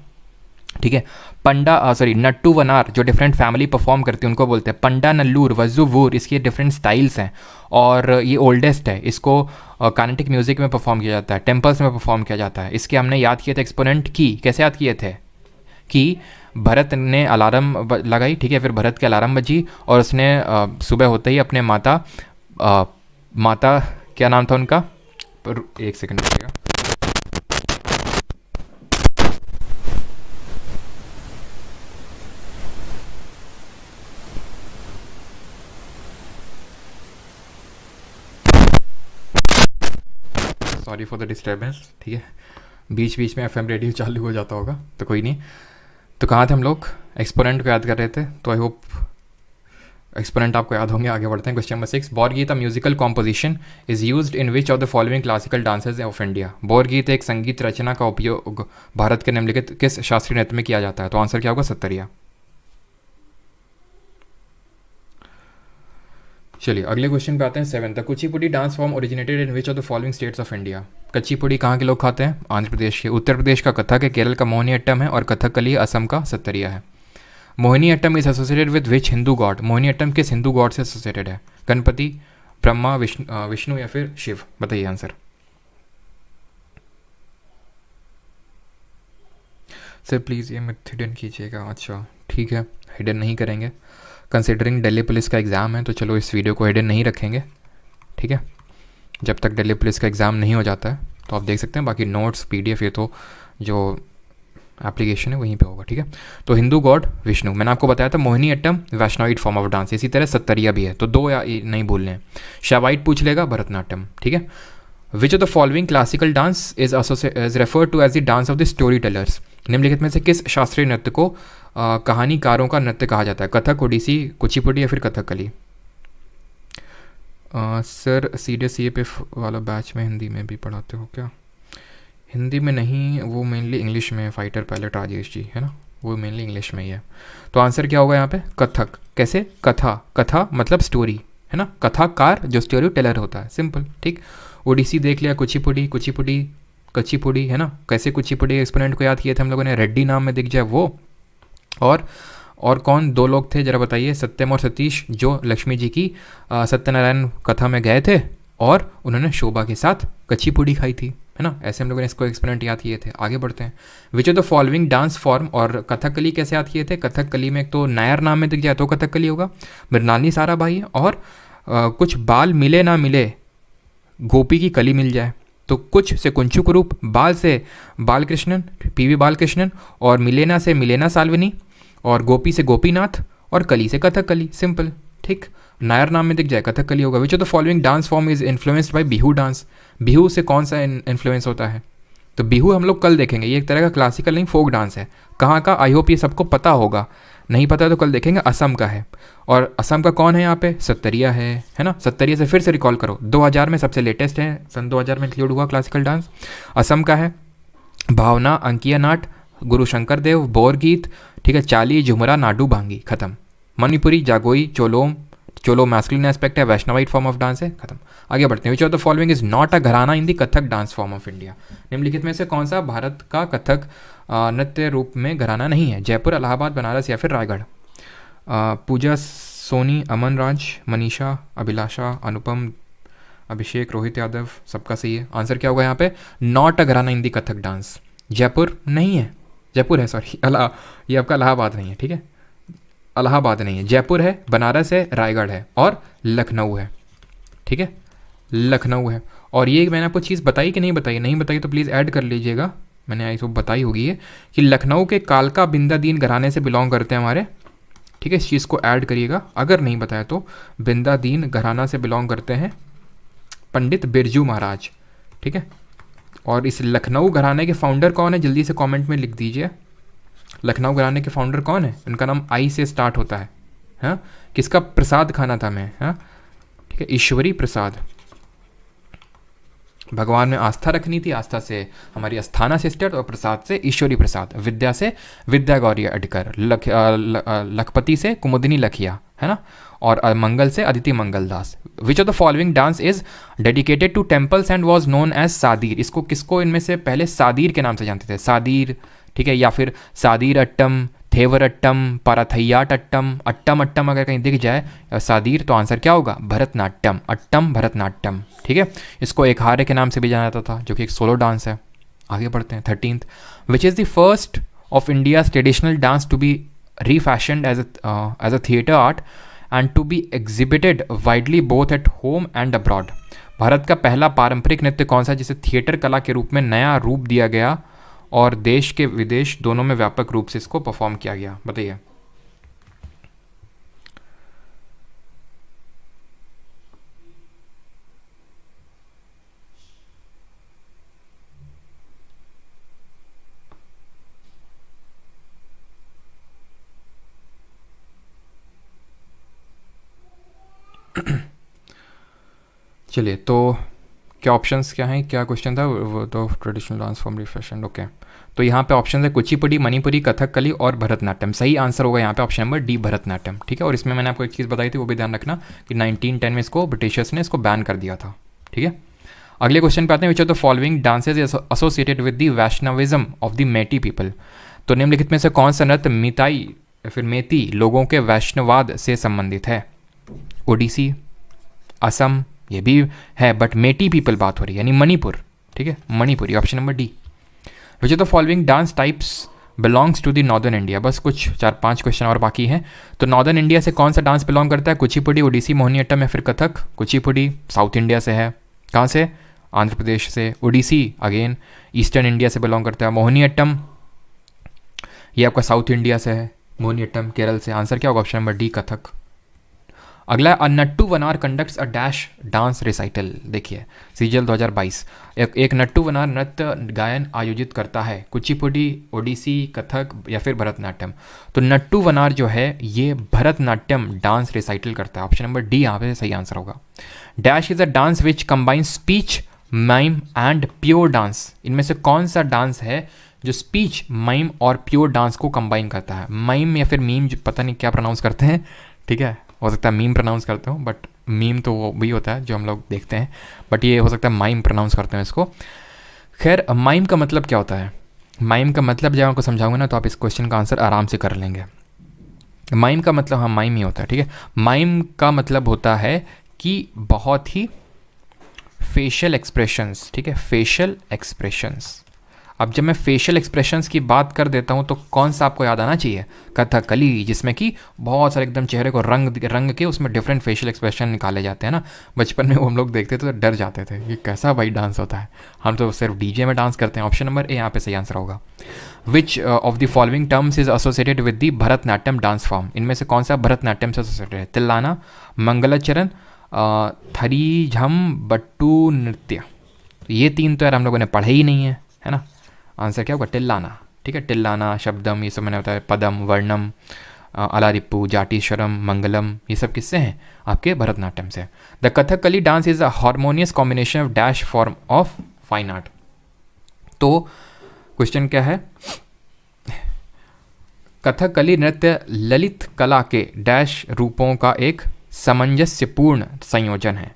ठीक है। पंडा सॉरी नट्टू वनार, जो डिफरेंट फैमिली परफॉर्म करती है उनको बोलते हैं पंडा नल्लूर, वज्जुवूर, इसके डिफरेंट स्टाइल्स हैं। और ये ओल्डेस्ट है, इसको कानेटिक म्यूजिक में परफॉर्म किया जाता है, टेम्पल्स में परफॉर्म किया जाता है। इसके हमने याद किए थे एक्सपोनेंट की, कैसे याद किए थे? कि भरत ने अलार्म लगाई, ठीक है, फिर भरत की अलार्म बजी और उसने सुबह होते ही अपने माता क्या नाम था उनका? एक सेकंड रुकिएगा। सॉरी फॉर द डिस्टर्बेंस, ठीक है, बीच बीच में एफएम रेडियो चालू हो जाता होगा, तो कोई नहीं। तो कहाँ थे हम लोग? एक्सपोनेंट को याद कर रहे थे, तो आई होप एक्सपोनेंट आपको याद होंगे। आगे बढ़ते हैं। Question number 6, Borgeet musical composition is used in which of the following classical dances of India. Borgeet एक संगीत रचना का उपयोग भारत के निम्नलिखित किस शास्त्रीय नृत्य में किया जाता है? तो आंसर क्या होगा? सत्तरिया। चलिए अगले क्वेश्चन पे आते हैं। 7, the Kuchipudi dance form originated in which of the following states of India. Kuchipudi कहाँ के लोग खाते हैं? आंध्र प्रदेश के। उत्तर प्रदेश का कथक है, केरल का मोहिनीअट्टम है और कथकली असम का सत्तरिया है। Mohiniyattam is associated with which Hindu God. Mohiniyattam किस हिंदू गॉड से एसोसिएटेड है? गणपति, ब्रह्मा, विष्णु या फिर शिव? बताइए आंसर। सर प्लीज़ ये मत हिडन कीजिएगा। अच्छा ठीक है, हिडन नहीं करेंगे। कंसिडरिंग दिल्ली पुलिस का एग्ज़ाम है तो चलो इस वीडियो को हिडन नहीं रखेंगे, ठीक है, जब तक दिल्ली पुलिस का एग्ज़ाम नहीं हो जाता है। तो आप देख सकते हैं, बाकी नोट्स पीडीएफ ये तो जो एप्लीकेशन है वहीं पे होगा, ठीक है। तो हिंदू गॉड विष्णु, मैंने आपको बताया था। Mohiniyattam Vaishnavite form of dance, इसी तरह सत्तरिया भी है, तो 2 या नहीं भूलने हैं। शैवाइट पूछ लेगा, भरतनाट्यम, ठीक है। Which of the following classical dance is referred to as the dance of the storytellers. निम्नलिखित में से किस शास्त्रीय नृत्य को कहानीकारों का नृत्य कहा जाता है? कथक, ओडिसी, कुचिपुड़ी या फिर कथकली? सर CDSCA वाला बैच में हिंदी में भी पढ़ाते हो क्या? हिंदी में नहीं, वो मेनली इंग्लिश में। फाइटर पायलट राजेश जी है ना, वो मेनली इंग्लिश में ही है। तो आंसर क्या होगा यहाँ पे? कथक। कैसे? कथा मतलब स्टोरी है ना, कथाकार जो स्टोरी टेलर होता है, सिंपल, ठीक। ओडिसी देख लिया, कुचिपुड़ी है ना। कैसे कुचिपुड़ी एक्सपोनेंट को याद किए थे हम लोगों ने? रेड्डी नाम में दिख जाए वो। और कौन 2 लोग थे जरा बताइए? सत्यम और सतीश, जो लक्ष्मी जी की सत्यनारायण कथा में गए थे और उन्होंने शोभा के साथ कच्चीपुड़ी खाई थी, है ना। ऐसे हम लोगों ने इसको एक्सपेरिमेंट याद किए थे। आगे बढ़ते हैं। Which of the following dance form, और कथकली कैसे याद किए थे? कथकली में एक तो नायर नाम में दिख जाए तो कथकली होगा, मृणालिनी सारा भाई है, और कुछ बाल मिले ना मिले, गोपी की कली मिल जाए, तो कुछ से कुंचुक रूप, बाल से बालकृष्णन, PV बालकृष्णन, और मिलेना से मिलेना साल्विनी, और गोपी से गोपीनाथ, और कली से कथकली, सिंपल, ठीक। नायर नाम में दिख जाए कथकली होगा। विच of the following dance form is influenced by Bihu dance. Bihu से कौन सा इन्फ्लुएंस होता है? तो बिहू हम लोग कल देखेंगे, ये एक तरह का क्लासिकल नहीं फोक डांस है। कहाँ का? आई होप ये सबको पता होगा, नहीं पता तो कल देखेंगे। असम का है, और असम का कौन है यहाँ पे? सत्तरिया है ना। सत्तरिया से फिर से रिकॉल करो, 2000 में सबसे लेटेस्ट है, सन 2000 में इंक्लूड हुआ क्लासिकल डांस। असम का है भावना, अंकिया नाट, गुरु शंकर देव, बोर गीत, ठीक है, चाली, झुमरा, नाडू, भांगी, खत्म। मणिपुरी, जागोई, चोलो मैस्कुलिन एस्पेक्ट है, वैष्णवाइट फॉर्म ऑफ डांस है, खत्म। आगे बढ़ते हैं। Which of the following is not a gharana in the Kathak dance form of India. निम्नलिखित में से कौन सा भारत का कथक नृत्य रूप में घराना नहीं है? जयपुर, इलाहाबाद, बनारस या फिर रायगढ़? पूजा, सोनी, अमन राज, मनीषा, अभिलाषा, अनुपम, अभिषेक, रोहित यादव, सबका सही है। आंसर क्या होगा यहाँ पे? Not a gharana in the Kathak dance. Jaipur नहीं है, जयपुर है सॉरी, ये आपका इलाहाबाद नहीं है, ठीक है, इलाहाबाद नहीं है, जयपुर है, बनारस है, रायगढ़ है और लखनऊ है, ठीक है, लखनऊ है। और ये मैंने आपको चीज़ बताई कि नहीं बताई? नहीं बताई तो प्लीज़ ऐड कर लीजिएगा, मैंने आई तो बताई होगी ये, कि लखनऊ के कालका बिंदादीन घराने से बिलोंग करते हैं हमारे, ठीक है, इस चीज़ को ऐड करिएगा। अगर नहीं बताया तो बिंदादीन घराना से बिलोंग करते हैं पंडित बिरजू महाराज, ठीक है। और इस लखनऊ घराने के फाउंडर कौन है, जल्दी से कमेंट में लिख दीजिए। लखनऊ घराने के फाउंडर कौन है, उनका नाम आई से स्टार्ट होता है। हाँ, किसका प्रसाद खाना था मैं, हाँ ठीक है, ईश्वरी प्रसाद। भगवान में आस्था रखनी थी, आस्था से हमारी अस्थाना सिस्टर, और प्रसाद से ईश्वरी प्रसाद, विद्या से विद्या गौरी अडकर, लखपति से कुमुदिनी लखिया, है ना, और मंगल से Aditi Mangal Das. Which of the following dance is dedicated to temples and was known as Sadir. इसको किसको इनमें से पहले सादीर के नाम से जानते थे, सादीर, ठीक है, या फिर सादीर अट्टम, थेवर अट्टम, पाराथैयाट अट्टम, अट्टम अट्टम अगर कहीं दिख जाए सादीर तो आंसर क्या होगा, भरतनाट्यम, अट्टम भरतनाट्यम, ठीक है। इसको एक हारे के नाम से भी जाना जाता था, जो कि एक सोलो डांस है। आगे बढ़ते हैं। 13th, which is the first of India's traditional dance to be refashioned as a theatre art and to be exhibited widely both at home and abroad. Bharat का पहला पारंपरिक नृत्य कौन सा जिसे थिएटर कला के रूप में नया रूप दिया गया और देश के विदेश दोनों में व्यापक रूप से इसको परफॉर्म किया गया, बताइए। चलिए, तो क्या ऑप्शंस क्या हैं, क्या क्वेश्चन था वो, तो ट्रेडिशनल डांस फॉर्म रिफैशन, ओके। तो यहाँ पे ऑप्शन है कुचिपुड़ी, मणिपुरी, कथकली और भरतनाट्यम। सही आंसर होगा यहाँ पे ऑप्शन नंबर डी, भरतनाट्यम, ठीक है। और इसमें मैंने आपको एक चीज़ बताई थी, वो भी ध्यान रखना कि 1910 में इसको ब्रिटिशर्स ने इसको बैन कर दिया था, ठीक है। अगले क्वेश्चन पे आते हैं। Which of the following dances associated with the Vaishnavism of the Meitei people. तो निम्नलिखित में से कौन सा नृत्य मिताई या फिर मेती लोगों के वैष्णवाद से संबंधित है। ओडिसी, असम, ये भी है, बट मेटी पीपल बात हो रही है, यानी मणिपुर, ठीक है, Manipuri, option number D. Which of the following dance types belongs to the northern India. बस कुछ 4-5 क्वेश्चन और बाकी हैं। तो नॉर्दर्न इंडिया से कौन सा डांस बिलोंग करता है, कुचिपुड़ी, ओडिसी, मोहिनीअट्टम या फिर कथक। कुचिपुड़ी साउथ इंडिया से है, कहाँ से, आंध्र प्रदेश से। ओडिसी अगेन ईस्टर्न इंडिया से बिलोंग करता है। मोहिनीअट्टम ये आपका साउथ इंडिया से है, मोहिनीअट्टम केरल से। आंसर क्या होगा, ऑप्शन नंबर डी, कथक। अगला, a nattuvanar conducts a dash dance recital. देखिए सीजल 2022, एक नट्टू वनार नृत्य गायन आयोजित करता है, कुचिपुड़ी, ओडिसी, कथक या फिर भरतनाट्यम। तो नट्टू वनार जो है ये भरतनाट्यम डांस रिसाइटल करता है, ऑप्शन नंबर डी यहाँ पे सही आंसर होगा। Dash is a dance which combines speech, mime and pure dance. इनमें से कौन सा डांस है जो स्पीच, माइम और प्योर डांस को कंबाइन करता है। माइम या फिर मीम, पता नहीं क्या प्रोनाउंस करते हैं, ठीक है, हो सकता है मीम प्रोनाउंस करते हो, बट मीम तो वो भी होता है जो हम लोग देखते हैं, बट ये हो सकता है माइम प्रोनाउंस करते हैं इसको। खैर, माइम का मतलब क्या होता है, माइम का मतलब जब आपको समझाऊंगा ना तो आप इस क्वेश्चन का आंसर आराम से कर लेंगे। माइम का मतलब, हाँ माइम ही होता है, ठीक है। माइम का मतलब होता है कि बहुत ही फेशियल एक्सप्रेशंस, ठीक है, फेशियल एक्सप्रेशंस। अब जब मैं फेशियल एक्सप्रेशंस की बात कर देता हूँ तो कौन सा आपको याद आना चाहिए, कथकली, जिसमें कि बहुत सारे एकदम चेहरे को रंग के उसमें डिफरेंट फेशियल एक्सप्रेशन निकाले जाते हैं ना। बचपन में वो हम लोग देखते थे तो डर जाते थे, ये कैसा भाई डांस होता है, हम तो सिर्फ डीजे में डांस करते हैं। ऑप्शन नंबर ए यहाँ पे सही आंसर होगा। विच of the following terms is associated with the Bharatanatyam dance form. इनमें से कौन सा भरतनाट्यम से एसोसिएटेड है। तिल्लाना, मंगलाचरण, थरीझम, बट्टू नृत्य। ये तीन तो यार हम लोगों ने पढ़े ही नहीं है ना। आंसर क्या होगा, टिल्लाना, ठीक है। टिल्लाना, शब्दम, ये सब मैंने बताया, पदम, वर्णम, अलारिप्पू, जाटीश्वरम, मंगलम, ये सब किससे हैं, आपके भरतनाट्यम से। The Kathakali dance is a harmonious combination of dash form of fine art. तो क्वेश्चन क्या है, कथकली नृत्य ललित कला के डैश रूपों का एक सामंजस्यपूर्ण संयोजन है।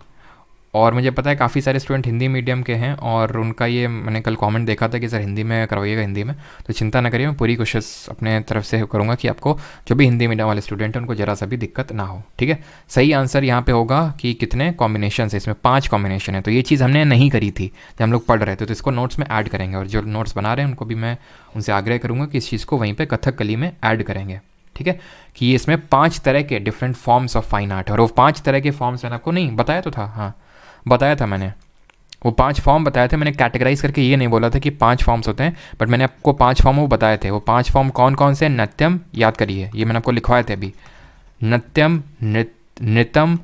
और मुझे पता है काफ़ी सारे स्टूडेंट हिंदी मीडियम के हैं और उनका ये मैंने कल कमेंट देखा था कि सर हिंदी में करवाइएगा, हिंदी में। तो चिंता ना करिए, मैं पूरी कोशिश अपने तरफ से करूँगा कि आपको जो भी हिंदी मीडियम वाले स्टूडेंट हैं उनको ज़रा सा भी दिक्कत ना हो, ठीक है। सही आंसर यहाँ पे होगा कि कितने कॉम्बिनेशन है, इसमें 5 कॉम्बिनेशन है। तो ये चीज़ हमने नहीं करी थी जब हम लोग पढ़ रहे थे, तो इसको नोट्स में ऐड करेंगे। और जो नोट्स बना रहे हैं उनको भी मैं उनसे आग्रह करूँगा कि इस चीज़ को वहीं पर कथकली में ऐड करेंगे, ठीक है। कि ये इसमें 5 तरह के different forms of fine art, और वो 5 तरह के फॉर्म्स मैंने आपको नहीं बताया तो था, हाँ बताया था मैंने, वो 5 फॉर्म बताए थे मैंने। कैटेगराइज करके ये नहीं बोला था कि 5 फॉर्म्स होते हैं, बट मैंने आपको 5 फॉर्म वो बताए थे। वो 5 फॉर्म कौन कौन से, नृत्यम याद करिए, ये मैंने आपको लिखवाए थे अभी, नृत्यम, नृतम,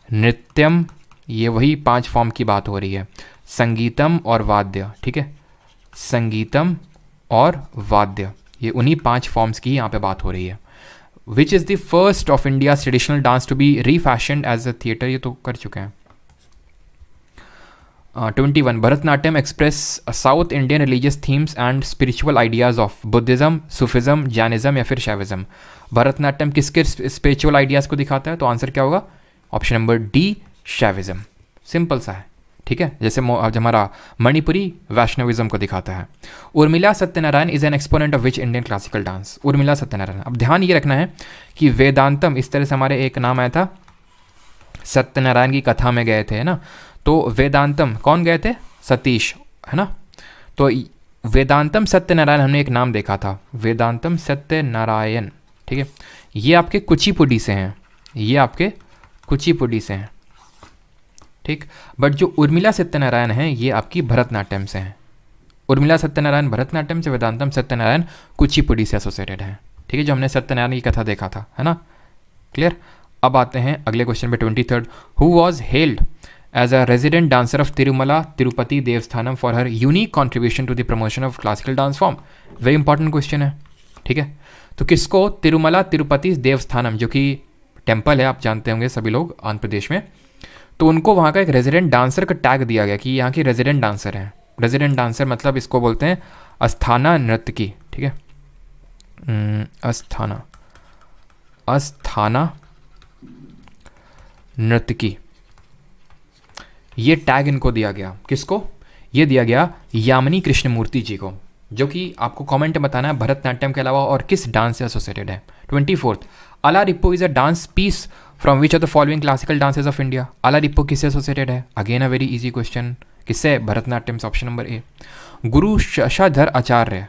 नृत्यम, ये वही 5 फॉर्म की बात हो रही है। संगीतम और वाद्य, ठीक है, संगीतम और वाद्य, ये उन्हीं 5 फॉर्म्स की यहाँ पे बात हो रही है। Which is the first of India's traditional dance to be refashioned as a theatre, ये तो कर चुके हैं। 21 Bharatanatyam express South Indian religious themes and spiritual ideas of Buddhism, Sufism, Jainism या फिर शैविज़्म। भरतनाट्यम किसके स्पिरिचुअल आइडियाज़ को दिखाता है? तो आंसर क्या होगा? Option number D, Shaivism. Simple सा है, ठीक है, जैसे हमारा मणिपुरी वैष्णविज्म को दिखाता है। Urmila Satyanarayan is an exponent of which Indian classical dance? Urmila Satyanarayan. अब ध्यान ये रखना है कि वेदांतम, इस तरह से हमारे एक नाम आया था, सत्यनारायण की कथा में गए थे, है ना, तो वेदांतम कौन गए थे? सतीश, है ना। तो वेदांतम सत्यनारायण हमने एक नाम देखा था, वेदांतम सत्यनारायण, ठीक है, ये आपके कुचिपुड़ी से हैं, ये आपके कुचिपुड़ी से हैं, ठीक। बट जो उर्मिला सत्यनारायण हैं ये आपकी भरतनाट्यम से हैं। उर्मिला सत्यनारायण भरतनाट्यम से, वेदांतम सत्यनारायण कुचिपुड़ी से एसोसिएटेड हैं, ठीक है, जो हमने सत्यनारायण की कथा देखा था, है ना, क्लियर। अब आते हैं अगले क्वेश्चन पे, 23rd, who was held as a resident dancer of Tirumala Tirupati Devasthanam for her unique contribution to the promotion of classical dance form? Very important question है, ठीक है। तो किसको? तिरुमला तिरुपति देवस्थानम, जो कि टेम्पल है, आप जानते होंगे सभी लोग, आंध्र प्रदेश में, तो उनको वहाँ का एक रेजिडेंट डांसर का टैग दिया गया कि यहाँ की रेजिडेंट डांसर हैं। रेजिडेंट डांसर मतलब इसको बोलते हैं अस्थाना नृत्यकी, ठीक है, अस्थाना, अस्थाना नृत्यकी, ये टैग इनको दिया गया। किसको? ये दिया गया यामिनी कृष्णमूर्ति जी को, जो कि आपको कमेंट में बताना है भरतनाट्यम के अलावा और किस डांस से एसोसिएटेड है। 24th, alarippu is a dance piece from which of the following classical dances of India? Alarippu किससे एसोसिएटेड है? Again a very easy question, किससे? भरतनाट्यम से, option number A. Guru Shashadhar Acharya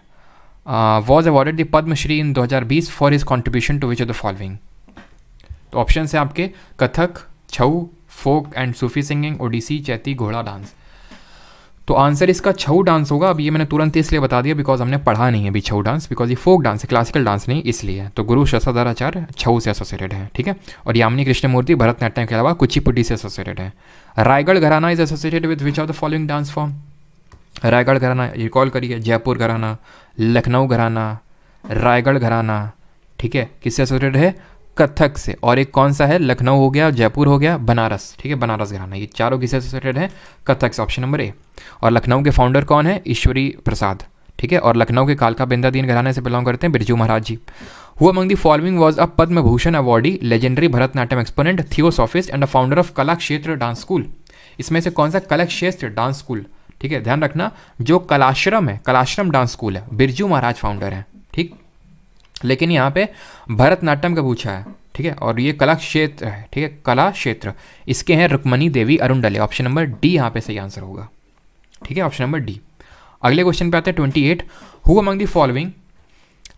was awarded the Padmashri in 2020 for his contribution to which of the following? तो option है आपके Kathak, Chhau, folk and Sufi singing, Odissi, Chaiti, Ghoda dance. तो answer इसका छऊ dance होगा। अब ये मैंने तुरंत इसलिए बता दिया बिकॉज हमने पढ़ा नहीं है अभी छऊ डांस, बिकॉज ये फोक डांस है, क्लासिकल डांस नहीं, इसलिए। तो गुरु शशाधराचार्य छऊ से एसोसिएटेड है, ठीक है। और यामिनी कृष्णमूर्ति भरतनाट्यम के अलावा कुचिपुड़ी से एसोसिएटेड है। रायगढ़ घराना is associated with which of the following dance form? Raigarh घराना रिकॉल करिए, जयपुर घराना, लखनऊ घराना, रायगढ़ घराना, ठीक है, किससे एसोसिएटेड है? कथक से। और एक कौन सा है? लखनऊ हो गया, जयपुर हो गया, बनारस, ठीक है, बनारस घराना, ये चारों किससे एसोसिएटेड है? कथक से, ऑप्शन नंबर ए। और लखनऊ के फाउंडर कौन है? ईश्वरी प्रसाद, ठीक है। और लखनऊ के कालका बिंदादीन घराने से बिलोंग करते हैं Birju Maharaj ji. Who among the following was a Padma Bhushan awardee, legendary Bharatanatyam exponent, theosophist and a founder of Kala Kshetra dance school? इसमें से कौन सा कला क्षेत्र डांस स्कूल, ठीक है, ध्यान रखना, जो कलाश्रम है, कलाश्रम डांस स्कूल है, बिरजू महाराज फाउंडर है, ठीक। लेकिन यहाँ पे भरतनाट्यम का पूछा है, ठीक है, और ये कला क्षेत्र है, ठीक है, कला क्षेत्र, इसके हैं Rukmini Devi Arundale, option number D यहाँ पे सही आंसर होगा, ठीक है, ऑप्शन नंबर डी। अगले क्वेश्चन पे आते हैं 28, who among the following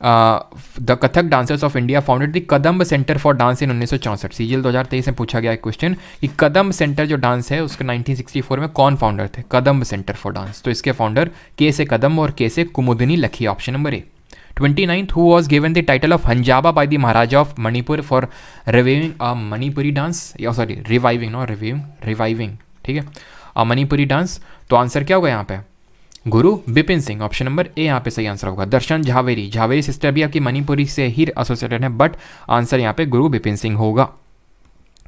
the Kathak dancers of India founded the Kadamb centre for dance in 1964? CGL 2023 में पूछा गया एक क्वेश्चन कि कदम्ब सेंटर जो डांस है उसके 1964 में कौन फाउंडर थे? कदम्ब सेंटर फॉर डांस, तो इसके फाउंडर के से कदम्ब और के से कुमुदिनी लखी, option number A. 29th, who was given the title of Hanjaba by the Maharaja of Manipur for reviving a Manipuri dance? Sorry reviving, no reviving, ठीक है, मणिपुरी डांस। तो आंसर क्या होगा यहाँ पे? गुरु बिपिन सिंह, ऑप्शन नंबर ए यहाँ पे सही आंसर होगा। दर्शन झावेरी, झावेरी सिस्टर भी आपकी मणिपुरी से ही एसोसिएटेड है, बट आंसर यहाँ पे गुरु बिपिन सिंह होगा।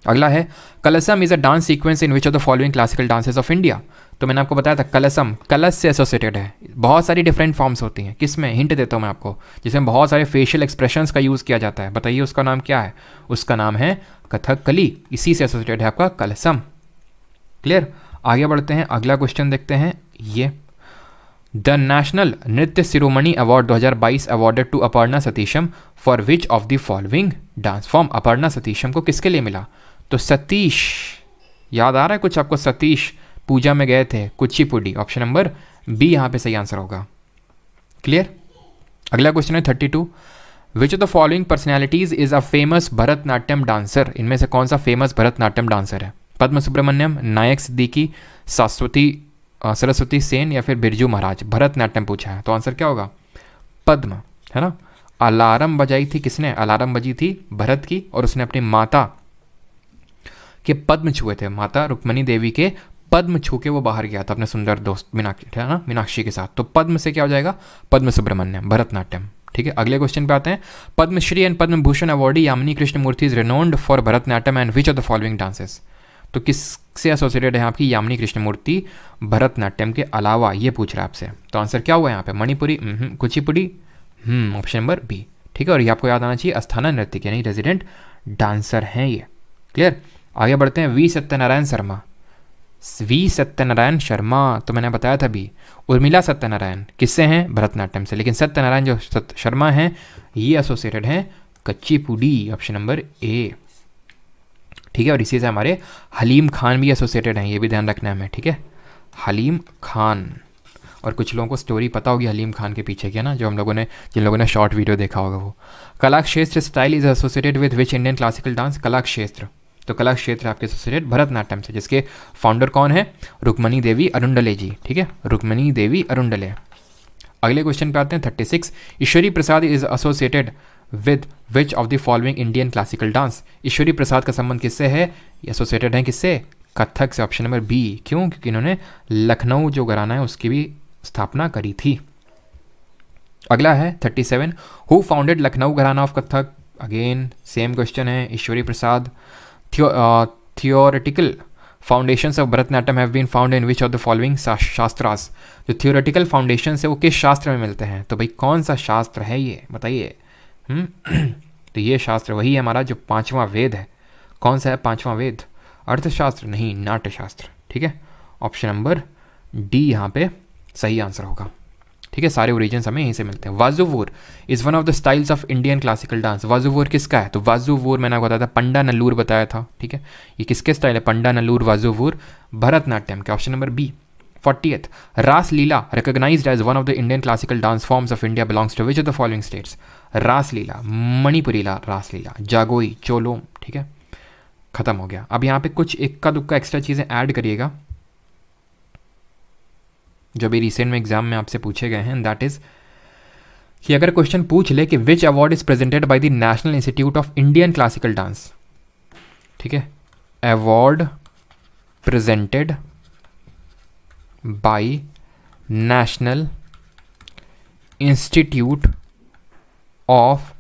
अगला है kalasam is a dance sequence in which of the following classical dances of India? तो मैंने आपको बताया था कलसम कलश से एसोसिएटेड है, बहुत सारी डिफरेंट फॉर्म्स होती हैं। किस में? हिंट देता हूँ मैं आपको, जिसमें बहुत सारे फेशियल एक्सप्रेशंस का यूज़ किया जाता है। बताइए उसका नाम क्या है? उसका नाम है कथकली, इसी से एसोसिएटेड है आपका कलसम, क्लियर। आगे बढ़ते हैं, अगला क्वेश्चन देखते हैं। ये the national Nritya Shiromani award 2022 awarded to Aparna Satheesan for which of the following dance form? Aparna Satheesan को किसके लिए मिला? तो सतीश, याद आ रहा है कुछ आपको? सतीश पूजा में गए थे, कुचिपुड़ी, ऑप्शन नंबर बी यहाँ पे सही आंसर होगा, क्लियर। अगला क्वेश्चन है 32, विच of the following personalities is a famous Bharatanatyam dancer? इनमें से कौन सा फेमस भरतनाट्यम डांसर है? पद्म सुब्रमण्यम, नायक सिद्दीकी, सरस्वती सेन या फिर बिरजू महाराज? भरतनाट्यम पूछा है, तो आंसर क्या होगा? पद्म, है ना। अलार्म बजाई थी किसने? अलार्म बजी थी भरत की, और उसने अपनी माता के पद्म छुए थे, माता रुक्मणी देवी के पद्म छू के वो बाहर गया था अपने सुंदर दोस्त मीनाक्षी, है ना, मीनाक्षी के साथ। तो पद्म से क्या हो जाएगा? पद्म सुब्रमण्यम, भरतनाट्यम। ठीक है, अगले क्वेश्चन पे आते हैं। Padmashri and Padma Bhushan awardee Yamini Krishnamurthy is renowned for Bharatanatyam and which of the following dances? तो किससे एसोसिएटेड है आपकी यामिनी कृष्णमूर्ति भरतनाट्यम के अलावा? ये पूछ रहा है आपसे। तो आंसर क्या हुआ यहाँ पे? Manipuri, Kuchipudi, option number B. ठीक है, और ये आपको याद आना चाहिए, अस्थाना नृत्य यानी रेजिडेंट डांसर हैं ये। क्लियर? आगे बढ़ते हैं। वी सत्यनारायण शर्मा, वी सत्यनारायण शर्मा तो मैंने बताया था भी। उर्मिला सत्यनारायण किससे हैं? भरतनाट्यम से। लेकिन सत्यनारायण जो शर्मा हैं ये एसोसिएटेड हैं कच्चीपुड़ी, ऑप्शन नंबर ए। ठीक है, और इसी से हमारे हलीम खान भी एसोसिएटेड हैं, ये भी ध्यान रखना है हमें। ठीक है, हलीम खान। और कुछ लोगों को स्टोरी पता होगी हलीम खान के पीछे की ना, जो हम लोगों ने, जिन लोगों ने शॉर्ट वीडियो देखा होगा वो। कला क्षेत्र style is associated with which Indian classical dance? कला क्षेत्र, तो कला क्षेत्र आपके एसोसिएटेड भरतनाट्यम से, जिसके फाउंडर कौन है? रुक्मणी देवी अरुंडले जी। ठीक है, रुक्मणी देवी अरुंडले। अगले क्वेश्चन पे आते हैं 36। Ishwari Prasad is associated with which of the following Indian classical dance? Ishwari Prasad का संबंध किससे है? एसोसिएटेड है किससे? कथक से, ऑप्शन नंबर बी। क्यों? क्योंकि इन्होंने लखनऊ जो घराना है उसकी भी स्थापना करी थी। अगला है 37। Who founded Lucknow gharana of Kathak? Again same question है, Ishwari Prasad. Theoretical foundations of Bharatanatyam have been found in which of the following shastras? जो थियोरेटिकल फाउंडेशन है वो किस शास्त्र में मिलते हैं? तो भाई कौन सा शास्त्र है ये बताइए। तो ये शास्त्र वही है हमारा जो पांचवा वेद है। कौन सा है पांचवा वेद? अर्थशास्त्र नहीं, नाट्यशास्त्र। ठीक है, ऑप्शन नंबर डी यहाँ पे सही आंसर होगा। ठीक है, सारे ओरिजिन्स हमें यहीं से मिलते हैं। Vazhuvoor is one of the styles of Indian classical dance. Vazhuvoor किसका है? तो वाजुवूर मैंने आपको बताया था, पंडा नल्लूर बताया था। ठीक है, ये किसके स्टाइल है? पंडा नल्लूर वाजुवूर भरतनाट्यम के, option number B. 40th, Raslila recognized as one of the Indian classical dance forms of India belongs to which of the following states? रासलीला, मणिपुरी रासलीला, जागोई, चोलोम। ठीक है, खत्म हो गया। अब यहाँ पे कुछ इक्का दुक्का एक्स्ट्रा चीज़ें ऐड करिएगा जो भी रिसेंट में एग्जाम में आपसे पूछे गए हैं। दैट इज कि अगर क्वेश्चन पूछ ले कि which award is presented by the national institute of Indian classical dance, ठीक है, award presented by national institute of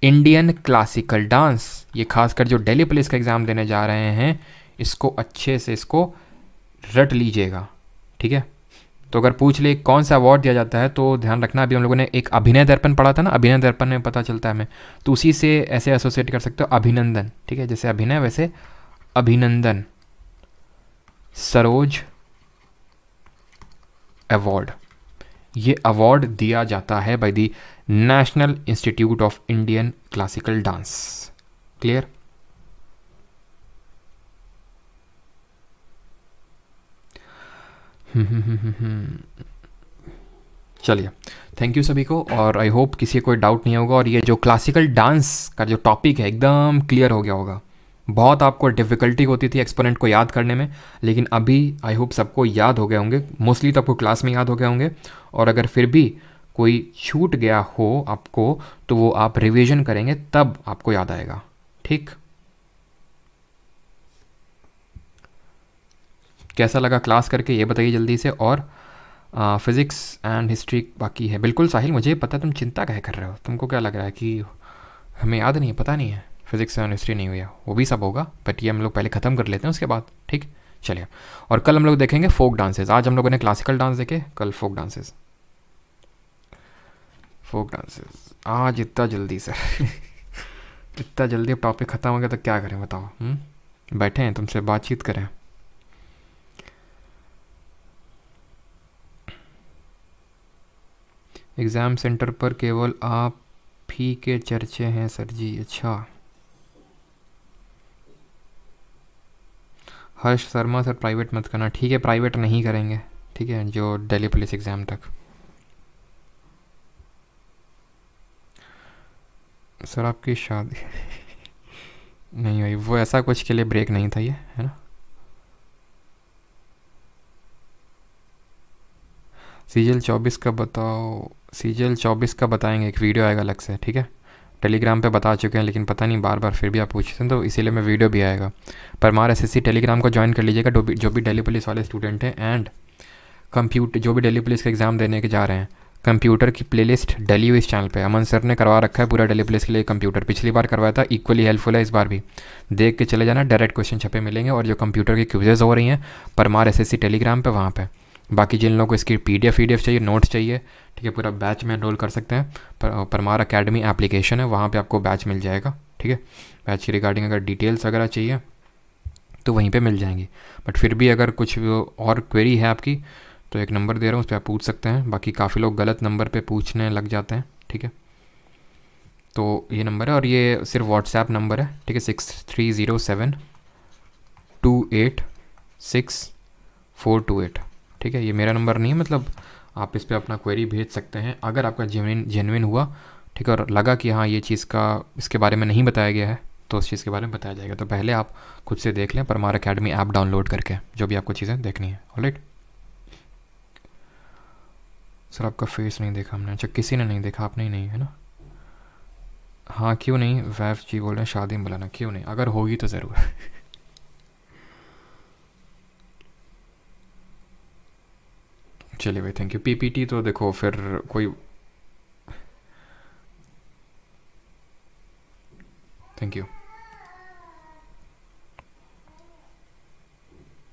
Indian classical dance, ये खासकर जो दिल्ली पुलिस का एग्ज़ाम देने जा रहे हैं इसको अच्छे से इसको रट लीजिएगा। ठीक है, तो अगर पूछ ले कौन सा अवार्ड दिया जाता है तो ध्यान रखना, अभी हम लोगों ने एक अभिनय दर्पण पढ़ा था ना, अभिनय दर्पण में पता चलता है हमें, तो उसी से ऐसे एसोसिएट कर सकते हो अभिनंदन। ठीक है, जैसे अभिनय वैसे अभिनंदन, सरोज अवार्ड, ये अवार्ड दिया जाता है by the national institute of Indian classical dance. Clear? चलिए, थैंक यू सभी को, और आई होप किसी को कोई डाउट नहीं होगा और ये जो क्लासिकल डांस का जो टॉपिक है एकदम क्लियर हो गया होगा। बहुत आपको डिफ़िकल्टी होती थी एक्सपोनेंट को याद करने में, लेकिन अभी आई होप सबको याद हो गए होंगे, मोस्टली तो आपको क्लास में याद हो गए होंगे, और अगर फिर भी कोई छूट गया हो आपको तो वो आप रिवीजन करेंगे तब आपको याद आएगा। ठीक, कैसा लगा क्लास करके ये बताइए जल्दी से। और फिज़िक्स एंड हिस्ट्री बाकी है। बिल्कुल साहिल, मुझे पता है तुम चिंता काहे कर रहे हो, तुमको क्या लग रहा है कि हमें याद नहीं है, पता नहीं है, फिजिक्स एंड हिस्ट्री नहीं हुआ, वो भी सब होगा, बट ये हम लोग पहले ख़त्म कर लेते हैं उसके बाद। ठीक, चलिए, और कल हम लोग देखेंगे फोक डांसेस। आज हम लोगों ने क्लासिकल डांस देखे, कल फोक डांसेस। फोक डांसेस आज इतना जल्दी सर इतना जल्दी अब टॉपिक ख़त्म हो गया तो क्या करें बताओ। बैठे हैं तुमसे बातचीत करें। एग्ज़ाम सेंटर पर केवल आप ही के चर्चे हैं सर जी। अच्छा, हर्ष शर्मा सर प्राइवेट मत करना। ठीक है, प्राइवेट नहीं करेंगे। ठीक है, जो दिल्ली पुलिस एग्ज़ाम तक। सर आपकी शादी नहीं हुई, वो ऐसा कुछ के लिए ब्रेक नहीं था ये, है ना। सीजल 24 का बताओ CGL 24 का बताएंगे, एक वीडियो आएगा अलग से, ठीक है। टेलीग्राम पे बता चुके हैं, लेकिन पता नहीं बार बार फिर भी आप पूछते हैं, तो इसीलिए मैं वीडियो भी आएगा। परमार SSC टेलीग्राम को ज्वाइन कर लीजिएगा, जो भी दिल्ली पुलिस वाले स्टूडेंट हैं। एंड कंप्यूटर, जो भी दिल्ली पुलिस का एग्ज़ाम देने के जा रहे हैं, कंप्यूटर की प्लेलिस्ट डली हुई इस चैनल पे अमन सर ने करवा रखा है पूरा दिल्ली पुलिस के लिए कंप्यूटर। पिछली बार करवाया था, इक्वली हेल्पफुल है इस बार भी। देख के चले जाना, डायरेक्ट क्वेश्चन छपे मिलेंगे। और जो कंप्यूटर की क्विजेज हो रही हैं परमार SSC टेलीग्राम पे, वहाँ पे। बाकी जिन लोगों को इसकी PDF चाहिए, नोट्स चाहिए, ठीक है, पूरा बैच में एनरोल कर सकते हैं। परमार अकेडमी एप्लीकेशन है, वहाँ पे आपको बैच मिल जाएगा, ठीक है। बैच की रिगार्डिंग अगर डिटेल्स वगैरह चाहिए तो वहीं पे मिल जाएंगी। बट फिर भी अगर कुछ और क्वेरी है आपकी, तो एक नंबर दे रहा हूँ, उस पर आप पूछ सकते हैं। बाकी काफ़ी लोग गलत नंबर पे पूछने लग जाते हैं, ठीक है। तो ये नंबर है, और ये सिर्फ व्हाट्सएप नंबर है, ठीक है। 6307286428, ठीक है। ये मेरा नंबर नहीं है, मतलब आप इस पर अपना क्वेरी भेज सकते हैं अगर आपका जेन्युइन हुआ, ठीक है। और लगा कि हाँ ये चीज़ का इसके बारे में नहीं बताया गया है, तो उस चीज़ के बारे में बताया जाएगा। तो पहले आप खुद से देख लें परमार अकेडमी ऐप डाउनलोड करके, जो भी आपको चीज़ें देखनी है। ऑलराइट सर, आपका फेस नहीं देखा हमने। अच्छा, किसी ने नहीं देखा, आपने ही नहीं, है ना? हाँ, क्यों नहीं। वैफ जी बोल रहे हैं शादी में बुलाना, क्यों नहीं, अगर होगी तो ज़रूर। चलिए भाई, थैंक यू। PPT तो देखो फिर कोई, थैंक यू।